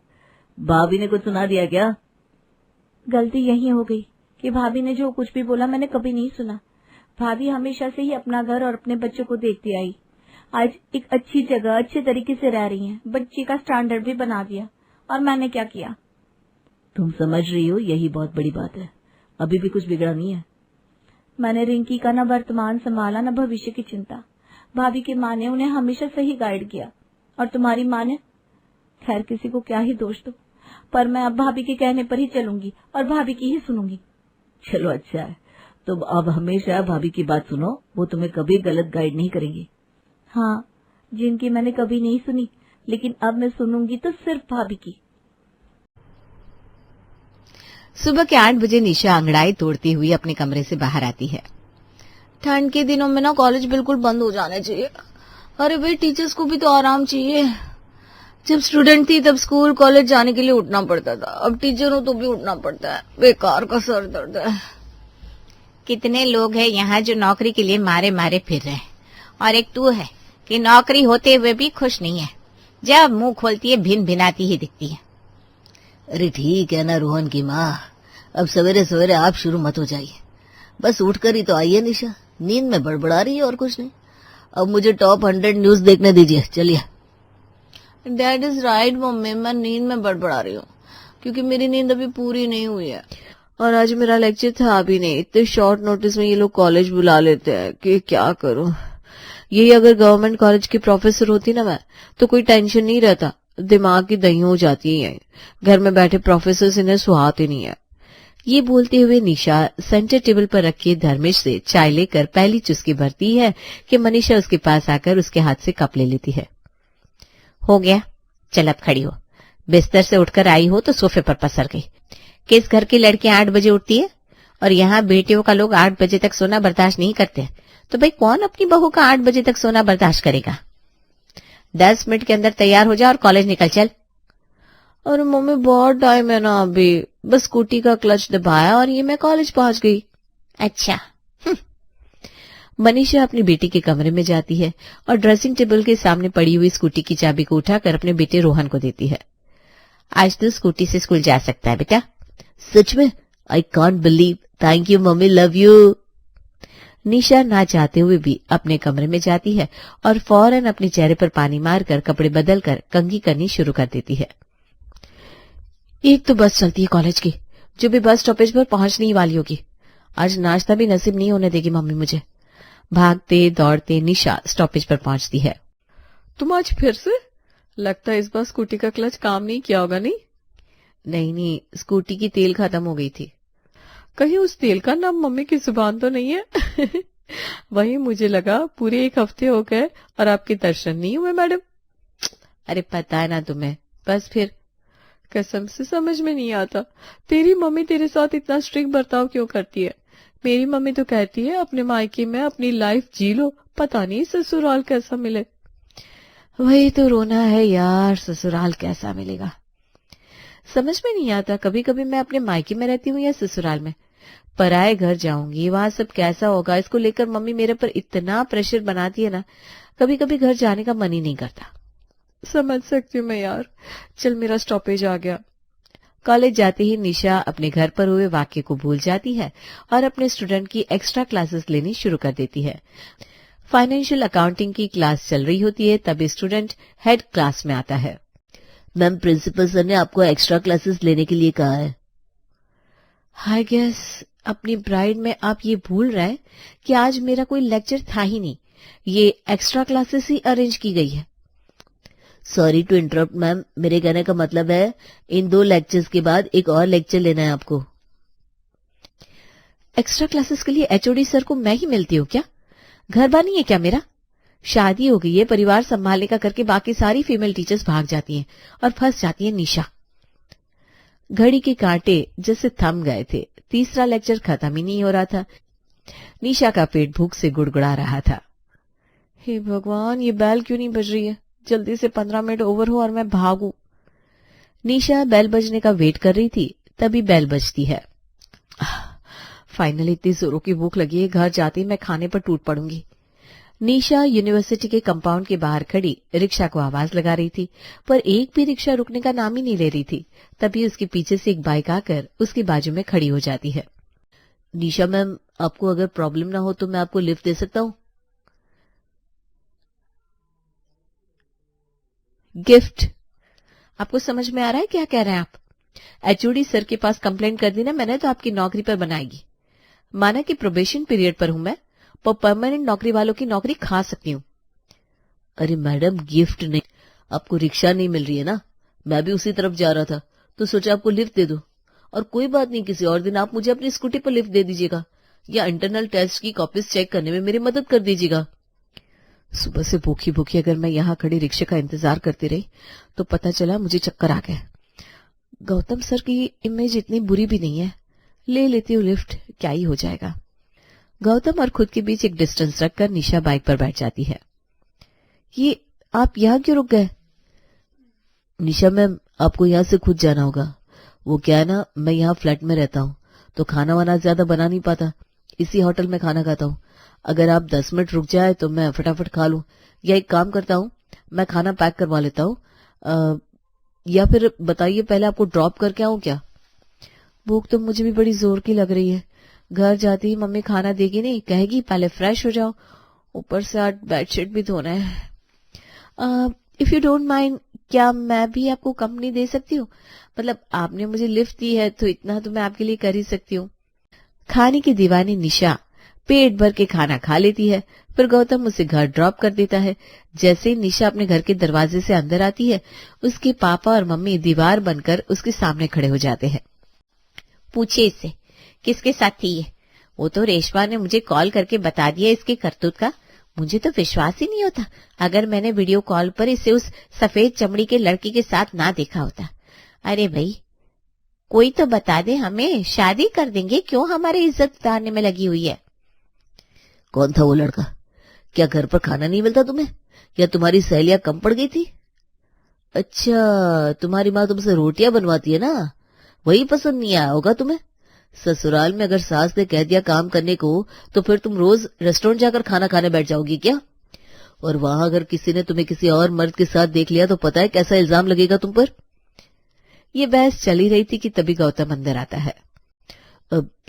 भाभी ने कुछ सुना दिया क्या? गलती यही हो गई कि भाभी ने जो कुछ भी बोला मैंने कभी नहीं सुना। भाभी हमेशा से ही अपना घर और अपने बच्चों को देखती आई। आज एक अच्छी जगह अच्छे तरीके से रह रही हैं, बच्ची का स्टैंडर्ड भी बना दिया, और मैंने क्या किया? तुम समझ रही हो, यही बहुत बड़ी बात है। अभी भी कुछ बिगड़ा नहीं है। मैंने रिंकी का न वर्तमान संभाला न भविष्य की चिंता। भाभी की माँ ने उन्हें हमेशा सही गाइड किया, और तुम्हारी माँ ने, खैर किसी को क्या ही दोष दो, पर मैं अब भाभी के कहने पर ही चलूंगी और भाभी की ही सुनूंगी। चलो अच्छा है, तुम अब हमेशा भाभी की बात सुनो, वो तुम्हें कभी गलत गाइड नहीं करेंगी। हाँ, जिनकी मैंने कभी नहीं सुनी, लेकिन अब मैं सुनूंगी तो सिर्फ भाभी की। सुबह के 8 बजे निशा अंगड़ाई तोड़ती हुई अपने कमरे से बाहर आती है। ठंड के दिनों में ना कॉलेज बिल्कुल बंद हो जाना चाहिए। अरे भाई टीचर्स को भी तो आराम चाहिए। जब स्टूडेंट थी तब स्कूल कॉलेज जाने के लिए उठना पड़ता था, अब टीचर हो तो भी उठना पड़ता है। बेकार का सर दर्द है। कितने लोग हैं यहाँ जो नौकरी के लिए मारे मारे फिर रहे हैं, और एक तू है कि नौकरी होते हुए भी खुश नहीं है। जब मुंह खोलती है भिन भिनाती ही दिखती है। अरे ठीक है ना रोहन की माँ, अब सवेरे सवेरे आप शुरू मत हो जाइए। बस उठकर ही तो आई है निशा, नींद में बड़बड़ा रही है और कुछ नहीं। अब मुझे टॉप 100 न्यूज देखने दीजिए, चलिए। डैड इज राइट मम्मी, मैं नींद में बड़बड़ा रही हूँ क्योंकि मेरी नींद अभी पूरी नहीं हुई है, और आज मेरा लेक्चर था भी नहीं। इतने शॉर्ट नोटिस में ये लोग कॉलेज बुला लेते हैं कि क्या करूं। यही अगर गवर्नमेंट कॉलेज की प्रोफेसर होती ना मैं, तो कोई टेंशन नहीं रहता। दिमाग की दही हो जाती है। घर में बैठे प्रोफेसर इन्हें सुहाते नहीं है। ये बोलते हुए निशा सेंटर टेबल पर रखे धर्मेश से चाय लेकर पहली चुस्की भरती है कि मनीषा उसके पास आकर उसके हाथ से कप ले लेती है। हो गया, चल अब खड़ी हो। बिस्तर से उठकर आई हो तो सोफे पर पसर गई। किस घर की लड़की 8 बजे उठती है, और यहाँ बेटियों का लोग 8 बजे तक सोना बर्दाश्त नहीं करते, तो भाई कौन अपनी बहू का 8 बजे तक सोना बर्दाश्त करेगा। 10 मिनट के अंदर तैयार हो जा और कॉलेज निकल चल। अरे मम्मी बहुत टाइम है ना, अभी बस स्कूटी का क्लच दबाया और ये मैं कॉलेज पहुंच गई। अच्छा। मनीषा अपनी बेटी के कमरे में जाती है और ड्रेसिंग टेबल के सामने पड़ी हुई स्कूटी की चाबी को उठाकर अपने बेटे रोहन को देती है। आज तू स्कूटी से स्कूल जा सकता है बेटा, सच में? I can't believe. Thank you mummy, love you. Nisha ना चाहते हुए भी अपने कमरे में जाती है और फौरन अपने चेहरे पर पानी मारकर कपड़े बदलकर कंघी करनी शुरू कर देती है। एक तो बस चलती है कॉलेज की, जो भी बस स्टॉपेज पर पहुंचने ही वाली होगी। आज नाश्ता भी नसीब नहीं होने देगी मम्मी मुझे। भागते दौड़ते निशा स्टॉपेज पर पहुंचती है। तुम आज फिर से? लगता है इस बार स्कूटी का क्लच काम नहीं किया होगा। नहीं, स्कूटी की तेल खत्म हो गई थी। कहीं उस तेल का नाम मम्मी की जुबान तो नहीं है? वही मुझे लगा पूरे 1 हफ्ते हो गए और आपके दर्शन नहीं हुए मैडम। अरे पता है ना तुम्हें, बस फिर। कसम से समझ में नहीं आता तेरी मम्मी तेरे साथ इतना स्ट्रिक्ट बर्ताव क्यों करती है। मेरी मम्मी तो कहती है अपने मायके में अपनी लाइफ जी लो, पता नहीं ससुराल कैसा मिले। वही तो रोना है यार, ससुराल कैसा मिलेगा। समझ में नहीं आता, कभी कभी मैं अपने मायके में रहती हूँ या ससुराल में। पराए घर जाऊंगी, वहां सब कैसा होगा, इसको लेकर मम्मी मेरे पर इतना प्रेशर बनाती है ना, कभी कभी घर जाने का मन ही नहीं करता। समझ सकती हूँ मैं यार। चल मेरा स्टॉपेज आ गया। कॉलेज जाते ही निशा अपने घर पर हुए वाक्य को भूल जाती है और अपने स्टूडेंट की एक्स्ट्रा क्लासेस लेनी शुरू कर देती है। फाइनेंशियल अकाउंटिंग की क्लास चल रही होती है, तभी स्टूडेंट हेड क्लास में आता है। मैम, प्रिंसिपल सर ने आपको एक्स्ट्रा क्लासेस लेने के लिए कहा है। आई गेस अपनी ब्राइड में आप ये भूल रहे हैं कि आज मेरा कोई लेक्चर था ही नहीं, ये एक्स्ट्रा क्लासेस ही अरेंज की गई है। सॉरी टू इंटरप्ट मैम, मेरे कहने का मतलब है इन 2 लेक्चर्स के बाद एक और लेक्चर लेना है आपको। एक्स्ट्रा क्लासेस के लिए एचओडी सर को मैं ही मिलती हूँ क्या? घर बार नहीं है क्या मेरा? शादी हो गई है, परिवार संभालने का करके बाकी सारी फीमेल टीचर्स भाग जाती हैं और फंस जाती है निशा। घड़ी के कांटे जैसे थम गए थे, तीसरा लेक्चर खत्म ही नहीं हो रहा था। निशा का पेट भूख से गुड़गुड़ा रहा था। हे भगवान, ये बेल क्यों नहीं बज रही है? जल्दी से 15 मिनट ओवर हो और मैं भागूं। निशा बेल बजने का वेट कर रही थी, तभी बेल बजती है। फाइनली इतनी जोरों की भूख लगी है, घर जाते ही मैं खाने पर टूट पड़ूंगी। निशा यूनिवर्सिटी के कंपाउंड के बाहर खड़ी रिक्शा को आवाज लगा रही थी, पर एक भी रिक्शा रुकने का नाम ही नहीं ले रही थी। तभी उसके पीछे से एक बाइक आकर उसके बाजू में खड़ी हो जाती है। निशा मैम, आपको अगर प्रॉब्लम ना हो तो मैं आपको लिफ्ट दे सकता हूँ। गिफ्ट? आपको समझ में आ रहा है क्या कह रहे हैं आप? एचओडी सर के पास कंप्लेंट कर दी ना मैंने, तो आपकी नौकरी पर बनाएगी। माना कि प्रोबेशन पीरियड पर हूं मैं, पर परमानेंट नौकरी वालों की नौकरी खा सकती हूँ। अरे मैडम, गिफ्ट नहीं, आपको रिक्शा नहीं मिल रही है ना, मैं भी उसी तरफ जा रहा था तो सोचा आपको लिफ्ट दे दो। और कोई बात नहीं, किसी और दिन आप मुझे अपनी स्कूटी पर लिफ्ट दे दीजिएगा या इंटरनल टेस्ट की कॉपीज चेक करने में मेरी मदद कर दीजिएगा। सुबह से भूखी भूखी अगर मैं यहाँ खड़ी रिक्शे का इंतजार करती रही तो पता चला मुझे चक्कर आ गए। गौतम सर की इमेज इतनी बुरी भी नहीं है, ले लेती हूँ लिफ्ट, क्या ही हो जाएगा। गौतम और खुद के बीच एक डिस्टेंस रखकर निशा बाइक पर बैठ जाती है। ये आप यहाँ क्यों रुक गए? निशा मैम, आपको यहाँ से खुद जाना होगा। वो क्या है ना, मैं यहाँ फ्लैट में रहता हूँ तो खाना वाना ज्यादा बना नहीं पाता, इसी होटल में खाना खाता हूँ। अगर आप 10 मिनट रुक जाए तो मैं फटाफट खा लूं, या एक काम करता हूँ, मैं खाना पैक करवा लेता हूँ, या फिर बताइए पहले आपको ड्रॉप करके आऊं क्या? भूख तो मुझे भी बड़ी जोर की लग रही है। घर जाती ही मम्मी खाना देगी नहीं, कहेगी पहले फ्रेश हो जाओ, ऊपर से आज बेडशीट भी धोना है। इफ यू डोंट माइंड, क्या मैं भी आपको कंपनी दे सकती हूँ? मतलब आपने मुझे लिफ्ट दी है तो इतना तो मैं आपके लिए कर ही सकती हूँ। खाने की दीवानी निशा पेट भर के खाना खा लेती है, फिर गौतम उसे घर ड्रॉप कर देता है। जैसे ही निशा अपने घर के दरवाजे से अंदर आती है, उसके पापा और मम्मी दीवार बनकर उसके सामने खड़े हो जाते हैं। पूछिए इससे किसके साथ थी ये? वो तो रेशमा ने मुझे कॉल करके बता दिया इसके करतूत का। मुझे तो विश्वास ही नहीं होता अगर मैंने वीडियो कॉल पर इसे उस सफेद चमड़ी के लड़के के साथ ना देखा होता। अरे भाई, कोई तो बता दे हमें, शादी कर देंगे, क्यों हमारी इज्जत उतारने में लगी हुई है। कौन था वो लड़का? क्या घर पर खाना नहीं मिलता तुम्हें, या तुम्हारी सहेलियां कम पड़ गई थी? अच्छा, तुम्हारी माँ तुमसे रोटियां बनवाती है ना, वही पसंद नहीं आया होगा तुम्हें। ससुराल में अगर सास ने कह दिया काम करने को तो फिर तुम रोज रेस्टोरेंट जाकर खाना खाने बैठ जाओगी क्या? और वहां अगर किसी ने तुम्हें किसी और मर्द के साथ देख लिया तो पता है कैसा इल्जाम लगेगा तुम पर। ये बहस चली रही थी कि तभी गौतम अंदर आता है।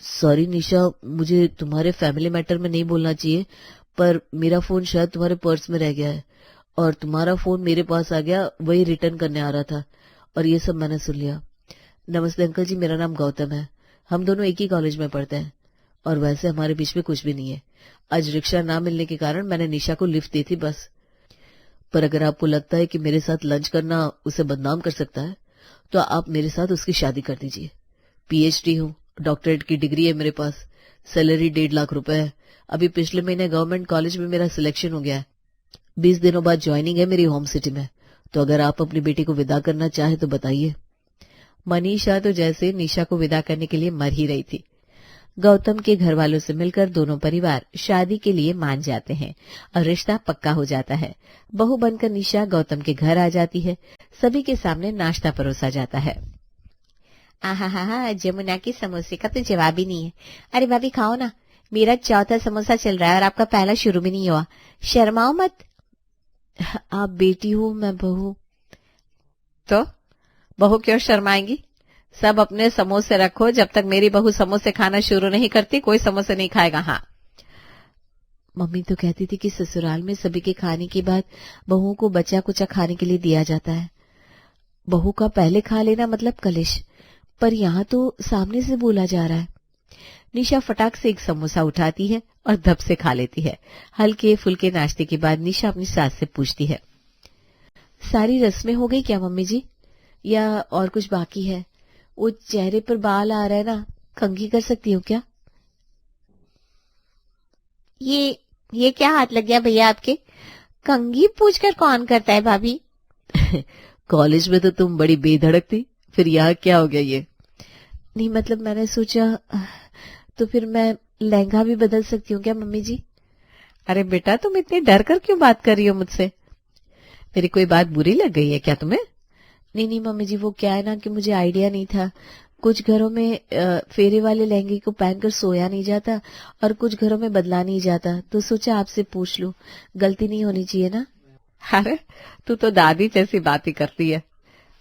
सॉरी निशा, मुझे तुम्हारे फैमिली मैटर में नहीं बोलना चाहिए, पर मेरा फोन शायद तुम्हारे पर्स में रह गया है और तुम्हारा फोन मेरे पास आ गया, वही रिटर्न करने आ रहा था और ये सब मैंने सुन लिया। नमस्ते अंकल जी, मेरा नाम गौतम है। हम दोनों एक ही कॉलेज में पढ़ते हैं और वैसे हमारे बीच में कुछ भी नहीं है। आज रिक्शा ना मिलने के कारण मैंने निशा को लिफ्ट दी थी बस। पर अगर आपको लगता है कि मेरे साथ लंच करना उसे बदनाम कर सकता है तो आप मेरे साथ उसकी शादी कर दीजिए। PhD हूँ, डॉक्टरेट की डिग्री है मेरे पास, सैलरी 1.5 लाख रुपए है। अभी पिछले महीने गवर्नमेंट कॉलेज में मेरा सिलेक्शन हो गया है। 20 दिनों बाद ज्वाइनिंग है मेरी होम सिटी में। तो अगर आप अपनी बेटी को विदा करना चाहे तो बताइए। मनीषा तो जैसे निशा को विदा करने के लिए मर ही रही थी। गौतम के घर वालों से मिलकर दोनों परिवार शादी के लिए मान जाते हैं और रिश्ता पक्का हो जाता है। बहू बनकर निशा गौतम के घर आ जाती है। सभी के सामने नाश्ता परोसा जाता है। आहा, जमुना के समोसे का तो जवाब ही नहीं है। अरे भाभी खाओ ना, मेरा चौथा समोसा चल रहा है और आपका पहला शुरू भी नहीं हुआ। शर्माओ मत। आप बेटी हो, मैं बहू। तो बहू क्यों शर्माएंगी? सब अपने समोसे रखो, जब तक मेरी बहू समोसे खाना शुरू नहीं करती कोई समोसे नहीं खाएगा। हाँ, मम्मी तो कहती थी कि ससुराल में सभी के खाने के बाद बहुओं को बचा कुचा खाने के लिए दिया जाता है। बहू का पहले खा लेना मतलब कलिश, पर यहाँ तो सामने से बोला जा रहा है। निशा फटाक से एक समोसा उठाती है और धप से खा लेती है। हल्के फुल्के नाश्ते के बाद निशा अपनी सास से पूछती है, सारी रस्में हो गई क्या मम्मी जी, या और कुछ बाकी है? वो चेहरे पर बाल आ रहा है ना, कंघी कर सकती हो क्या? ये क्या हाथ लग गया भैया आपके? कंघी पूछकर कौन करता है भाभी? कॉलेज में तो तुम बड़ी बेधड़क थी, फिर यहाँ क्या हो गया ये? नहीं मतलब मैंने सोचा, तो फिर मैं लहंगा भी बदल सकती हूँ क्या मम्मी जी? अरे बेटा, तुम इतनी डर कर क्यों बात कर रही हो मुझसे? मेरी कोई बात बुरी लग गई है क्या तुम्हें? नहीं मम्मी जी, वो क्या है ना कि मुझे आइडिया नहीं था। कुछ घरों में फेरे वाले लहंगे को पहनकर सोया नहीं जाता और कुछ घरों में बदला नहीं जाता, तो सोचा आपसे पूछ लूं, गलती नहीं होनी चाहिए ना। अरे तू तो दादी जैसी बात ही करती है।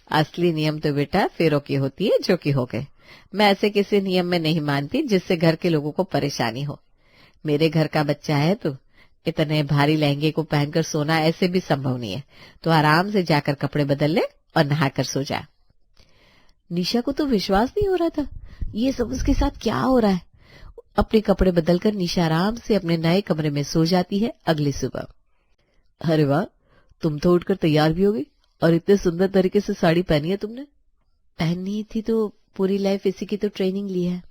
असली नियम तो बेटा फेरों की होती है जो कि हो गए। मैं ऐसे किसी नियम में नहीं मानती जिससे घर के लोगों को परेशानी हो। मेरे घर का बच्चा है तो इतने भारी लहंगे को पहनकर सोना ऐसे भी संभव नहीं है। तो आराम से जाकर कपड़े बदल ले और नहाकर सो जा। निशा को तो विश्वास नहीं हो रहा था, ये सब उसके साथ क्या हो रहा है। अपने कपड़े बदलकर निशा आराम से अपने नए कमरे में सो जाती है। अगली सुबह, अरे वाह, तुम तो उठकर तैयार भी हो गई और इतने सुंदर तरीके से साड़ी पहनी है तुमने। पहननी थी तो पूरी लाइफ इसी की तो ट्रेनिंग ली है।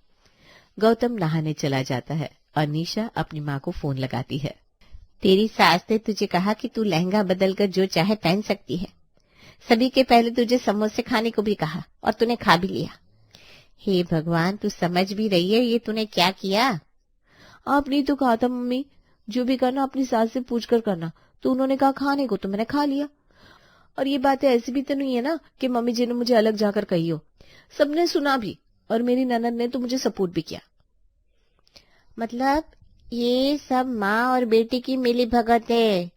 गौतम नहाने चला जाता है और निशा अपनी माँ को फोन लगाती है। तेरी सास ने तुझे कहा कि तू लहंगा बदलकर जो चाहे पहन सकती है। सभी के पहले तुझे समोसे खाने को भी कहा और तूने खा भी लिया। हे भगवान, तू समझ भी रही है ये तूने क्या किया? आपने तो कहा था मम्मी, जो भी करना अपनी सास से पूछ कर करना, तो उन्होंने कहा खाने को तो मैंने खा लिया। और ये बातें ऐसी भी तो नहीं है ना कि मम्मी जी ने मुझे अलग जाकर कही हो। सबने सुना भी और मेरी ननद ने तो मुझे सपोर्ट भी किया। मतलब ये सब माँ और बेटी की मिली भगत है।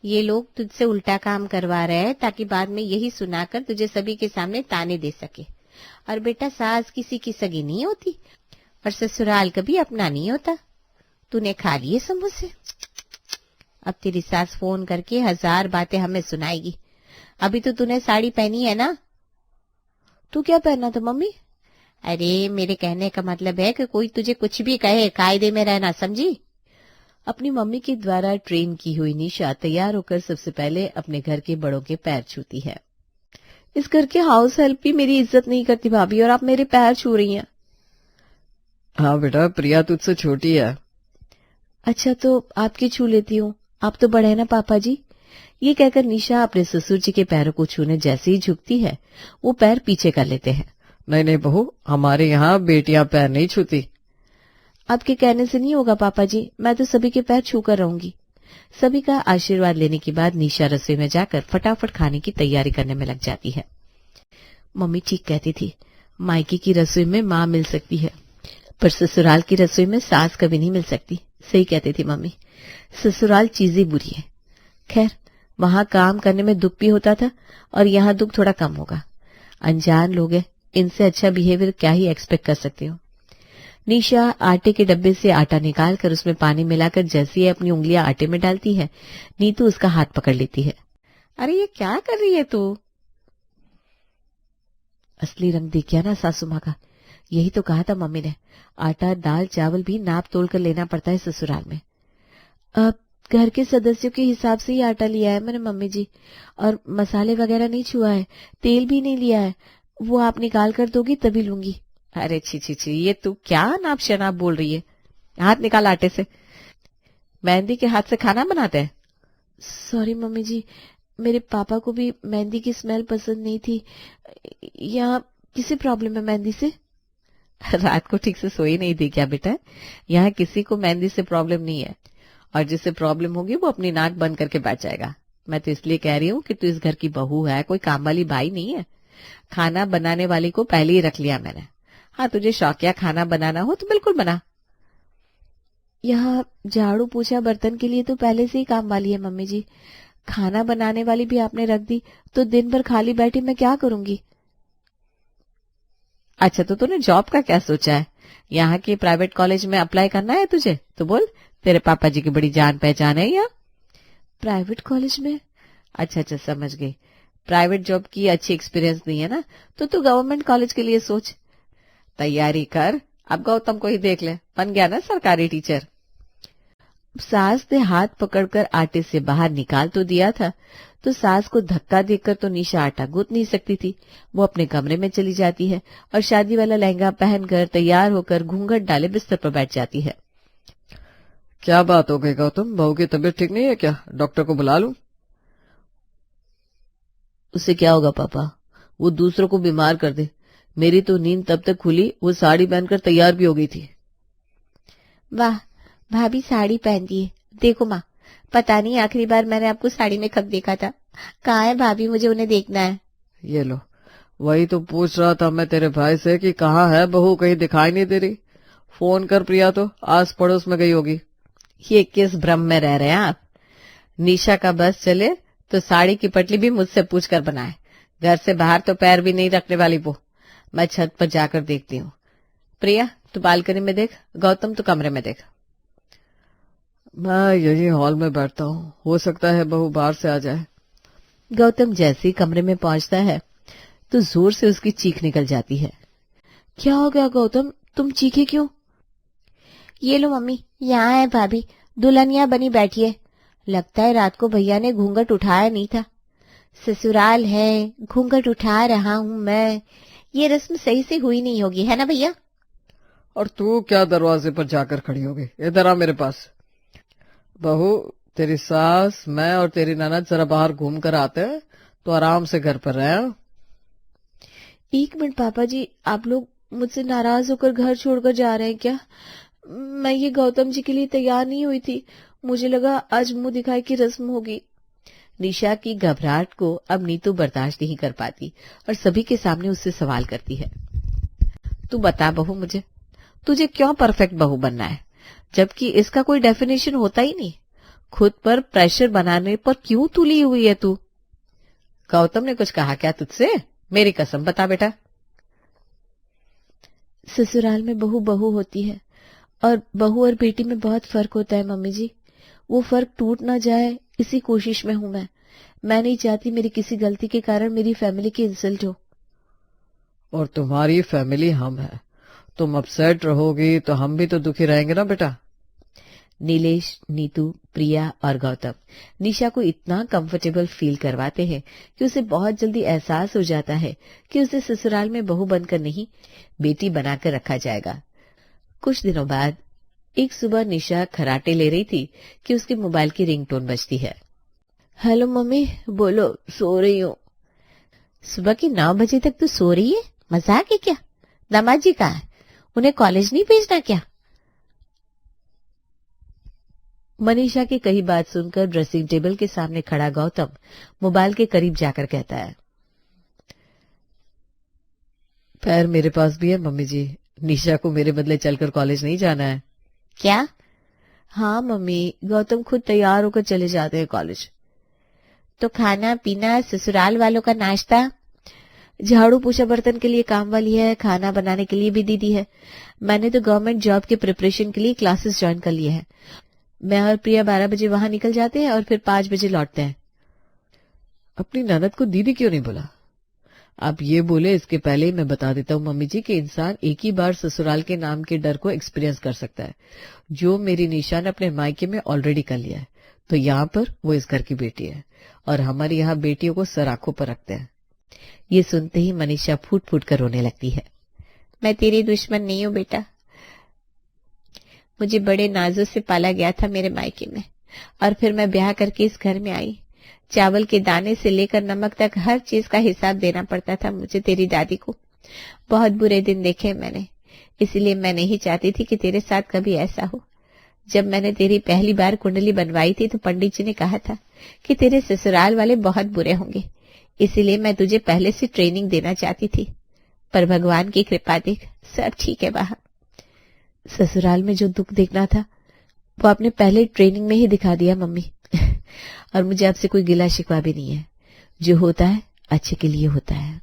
ये लोग तुझसे उल्टा काम करवा रहे हैं ताकि बाद में यही सुनाकर तुझे सभी के सामने ताने दे सके। और बेटा, सास किसी की सगी नहीं होती और ससुराल कभी अपना नहीं होता। तूने खा लिए समोसे। अब तेरी सास फोन करके 1000 बातें हमें सुनाएगी। अभी तो तूने साड़ी पहनी है ना? तू क्या पहना था मम्मी? अरे मेरे कहने का मतलब है कि कोई तुझे कुछ भी कहे, कायदे में रहना, समझी? अपनी मम्मी के द्वारा ट्रेन की हुई निशा तैयार होकर सबसे पहले अपने घर के बड़ों के पैर छूती है। इस घर के हाउस हेल्प भी मेरी इज्जत नहीं करती भाभी, और आप मेरे पैर छू रही हैं। हाँ बेटा, प्रिया तुझसे छोटी है। अच्छा तो आपकी छू लेती हूँ, आप तो बड़े हैं ना पापा जी। ये कहकर निशा अपने ससुर जी के पैरों को छूने जैसे ही झुकती है, वो पैर पीछे कर लेते हैं। नहीं बहू, हमारे यहाँ बेटियां पैर नहीं छूती। आपके कहने से नहीं होगा पापा जी, मैं तो सभी के पैर छू कर रहूंगी। सभी का आशीर्वाद लेने के बाद निशा रसोई में जाकर फटाफट खाने की तैयारी करने में लग जाती है। मम्मी ठीक कहती थी, मायके की रसोई में माँ मिल सकती है पर ससुराल की रसोई में सास कभी नहीं मिल सकती। सही कहती थी मम्मी, ससुराल चीज ही बुरी है। खैर, वहां काम करने में दुख भी होता था और यहाँ दुख थोड़ा कम होगा। अनजान लोग हैं, इनसे अच्छा बिहेवियर क्या ही एक्सपेक्ट कर सकती हूँ। निशा आटे के डब्बे से आटा निकालकर उसमें पानी मिलाकर जैसे ही अपनी उंगलियां आटे में डालती है, नीतू उसका हाथ पकड़ लेती है। अरे ये क्या कर रही है तू? असली रंग देख गया ना सासू माँ का। यही तो कहा था मम्मी ने, आटा दाल चावल भी नाप तोल कर लेना पड़ता है ससुराल में। अब घर के सदस्यों के हिसाब से ही आटा लिया है मैंने मम्मी जी, और मसाले वगैरह नहीं छुआ है, तेल भी नहीं लिया है, वो आप निकाल कर दोगी तभी लूंगी। अरे छी छी छी, ये तू क्या नाप शनाप बोल रही है? हाथ निकाल आटे से। मेहंदी के हाथ से खाना बनाते हैं? सॉरी मम्मी जी, मेरे पापा को भी मेहंदी की स्मेल पसंद नहीं थी। यहाँ किसी प्रॉब्लम है मेहंदी से? रात को ठीक से सोई नहीं थी क्या बेटा? यहाँ किसी को मेहंदी से प्रॉब्लम नहीं है, और जिससे प्रॉब्लम होगी वो अपनी नाक बंद करके बैठ जाएगा। मैं तो इसलिए कह रही हूँ कि तू इस घर की बहू है, कोई काम वाली बाई नहीं है। खाना बनाने वाली को पहले ही रख लिया मैंने। हाँ, तुझे शौकिया खाना बनाना हो तो बिल्कुल बना। यहाँ झाड़ू पोछा बर्तन के लिए तो पहले से ही काम वाली है मम्मी जी, खाना बनाने वाली भी आपने रख दी तो दिन भर खाली बैठी मैं क्या करूंगी? अच्छा, तो तूने जॉब का क्या सोचा है? यहाँ के प्राइवेट कॉलेज में अप्लाई करना है तुझे? तो बोल, तेरे पापा जी की बड़ी जान पहचान है यहाँ। प्राइवेट कॉलेज में? अच्छा अच्छा, समझ गई। प्राइवेट जॉब की अच्छी एक्सपीरियंस नहीं है ना, तो तू गवर्नमेंट कॉलेज के लिए सोच, तैयारी कर। अब गौतम को ही देख ले, बन गया ना सरकारी टीचर। सास ने हाथ पकड़कर आटे से बाहर निकाल तो दिया था, तो सास को धक्का देकर तो निशा आटा गूंथ नहीं सकती थी। वो अपने कमरे में चली जाती है और शादी वाला लहंगा पहनकर तैयार होकर घूंघट डाले बिस्तर पर बैठ जाती है। क्या बात हो गई गौतम, बहू की तबीयत ठीक नहीं है क्या? डॉक्टर को बुला लूं? उससे क्या होगा पापा, वो दूसरों को बीमार कर दे। मेरी तो नींद तब तक खुली वो साड़ी पहनकर तैयार भी हो गई थी। वाह, भाभी साड़ी पहनती है। देखो माँ, पता नहीं आखिरी बार मैंने आपको साड़ी में कब देखा था। कहाँ है भाभी, मुझे उन्हें देखना है। ये लो, वही तो पूछ रहा था मैं तेरे भाई से कि कहाँ है बहू, कहीं दिखाई नहीं दे रही। फोन कर प्रिया, तो आस पड़ोस में गई होगी। ये किस भ्रम में रह रहे हैं आप? निशा का बस चले तो साड़ी की पटली भी मुझसे पूछ कर बनाए। घर से बाहर तो पैर भी नहीं रखने वाली वो। मैं छत पर जाकर देखती हूँ। प्रिया, तू बालकनी में देख, गौतम तू कमरे में देख। मैं यही हॉल में बैठता हूँ, हो सकता है बहू बाहर से आ जाए। गौतम जैसे ही कमरे में पहुंचता है तो जोर से उसकी चीख निकल जाती है। क्या हो गया गौतम, तुम चीखे क्यों? ये लो मम्मी, यहाँ है भाभी, दुल्हनिया बनी बैठी है। लगता है रात को भैया ने घूंघट उठाया नहीं था। ससुराल है, घूंघट उठा रहा हूँ मैं। ये रस्म सही से हुई नहीं होगी, है ना भैया? और तू क्या दरवाजे पर जाकर खड़ी हो गई? इधर आ मेरे पास। बहू, तेरी सास, मैं और तेरी ननद जरा बाहर घूम कर आते हैं, तो आराम से घर पर रहे। एक मिनट पापा जी, आप लोग मुझसे नाराज होकर घर छोड़कर जा रहे हैं क्या? मैं ये गौतम जी के लिए तैयार नहीं हुई थी, मुझे लगा आज मुंह दिखाई की रस्म होगी। निशा की घबराहट को अब नीतू बर्दाश्त नहीं कर पाती और सभी के सामने उससे सवाल करती है। तू बता बहू मुझे, तुझे क्यों परफेक्ट बहू बनना है, जबकि इसका कोई डेफिनेशन होता ही नहीं। खुद पर प्रेशर बनाने पर क्यों तुली हुई है तू? गौतम ने कुछ कहा क्या तुझसे? मेरी कसम बता बेटा। ससुराल में बहू बहू होती है और बहू और बेटी में बहुत फर्क होता है मम्मी जी। वो फर्क टूट ना जाए इसी कोशिश में हूं मैं नहीं चाहती मेरी किसी गलती के कारण मेरी फैमिली की इंसल्ट हो। और तुम्हारी फैमिली हम है, तुम अपसेट रहोगी तो हम भी तो दुखी रहेंगे ना बेटा। नीलेश, नीतू, प्रिया और गौतम निशा को इतना कंफर्टेबल फील करवाते हैं कि उसे बहुत जल्दी एहसास हो जाता है कि उसे ससुराल में बहू बनकर नहीं बेटी बनाकर रखा जाएगा। कुछ दिनों बाद एक सुबह निशा खराटे ले रही थी कि उसके मोबाइल की रिंगटोन बजती है। हेलो मम्मी, बोलो, सो रही हूँ। सुबह के 9 बजे तक तू सो रही है? मजाक है क्या? दामाद जी कहाँ है? उन्हें कॉलेज नहीं भेजना क्या? मनीषा की कही बात सुनकर ड्रेसिंग टेबल के सामने खड़ा गौतम मोबाइल के करीब जाकर कहता है, पैर मेरे पास भी है मम्मी जी, निशा को मेरे बदले चलकर कॉलेज नहीं जाना है। क्या? हाँ मम्मी, गौतम खुद तैयार होकर चले जाते हैं कॉलेज। तो खाना पीना, ससुराल वालों का नाश्ता? झाड़ू पोछा बर्तन के लिए काम वाली है, खाना बनाने के लिए भी दीदी है। मैंने तो गवर्नमेंट जॉब के प्रिपरेशन के लिए क्लासेस ज्वाइन कर लिए हैं। मैं और प्रिया 12 बजे वहां निकल जाते हैं और फिर 5 बजे लौटते हैं। अपनी ननद को दीदी क्यों नहीं बोला? आप ये बोले इसके पहले ही मैं बता देता हूँ मम्मी जी कि इंसान एक ही बार ससुराल के नाम के डर को एक्सपीरियंस कर सकता है। जो मेरी निशा ने अपने मायके में ऑलरेडी कर लिया है, तो यहाँ पर वो इस घर की बेटी है और हमारे यहाँ बेटियों को सर आंखों पर रखते हैं। ये सुनते ही मनीषा फूट फूट कर रोने लगती है। मैं तेरी दुश्मन नहीं हूँ बेटा, मुझे बड़े नाजों से पाला गया था मेरे मायके में, और फिर मैं ब्याह करके इस घर में आई। चावल के दाने से लेकर नमक तक हर चीज का हिसाब देना पड़ता था मुझे, तेरी दादी को। बहुत बुरे दिन देखे मैंने, इसलिए मैं नहीं चाहती थी कि तेरे साथ कभी ऐसा हो। जब मैंने तेरी पहली बार कुंडली बनवाई थी तो पंडित जी ने कहा था कि तेरे ससुराल वाले बहुत बुरे होंगे, इसलिए मैं तुझे पहले से ट्रेनिंग देना चाहती थी, पर भगवान की कृपा देख सब ठीक है वहां। ससुराल में जो दुख देखना था वो आपने पहले ट्रेनिंग में ही दिखा दिया मम्मी। और मुझे आपसे कोई गिला शिकवा भी नहीं है। जो होता है अच्छे के लिए होता है।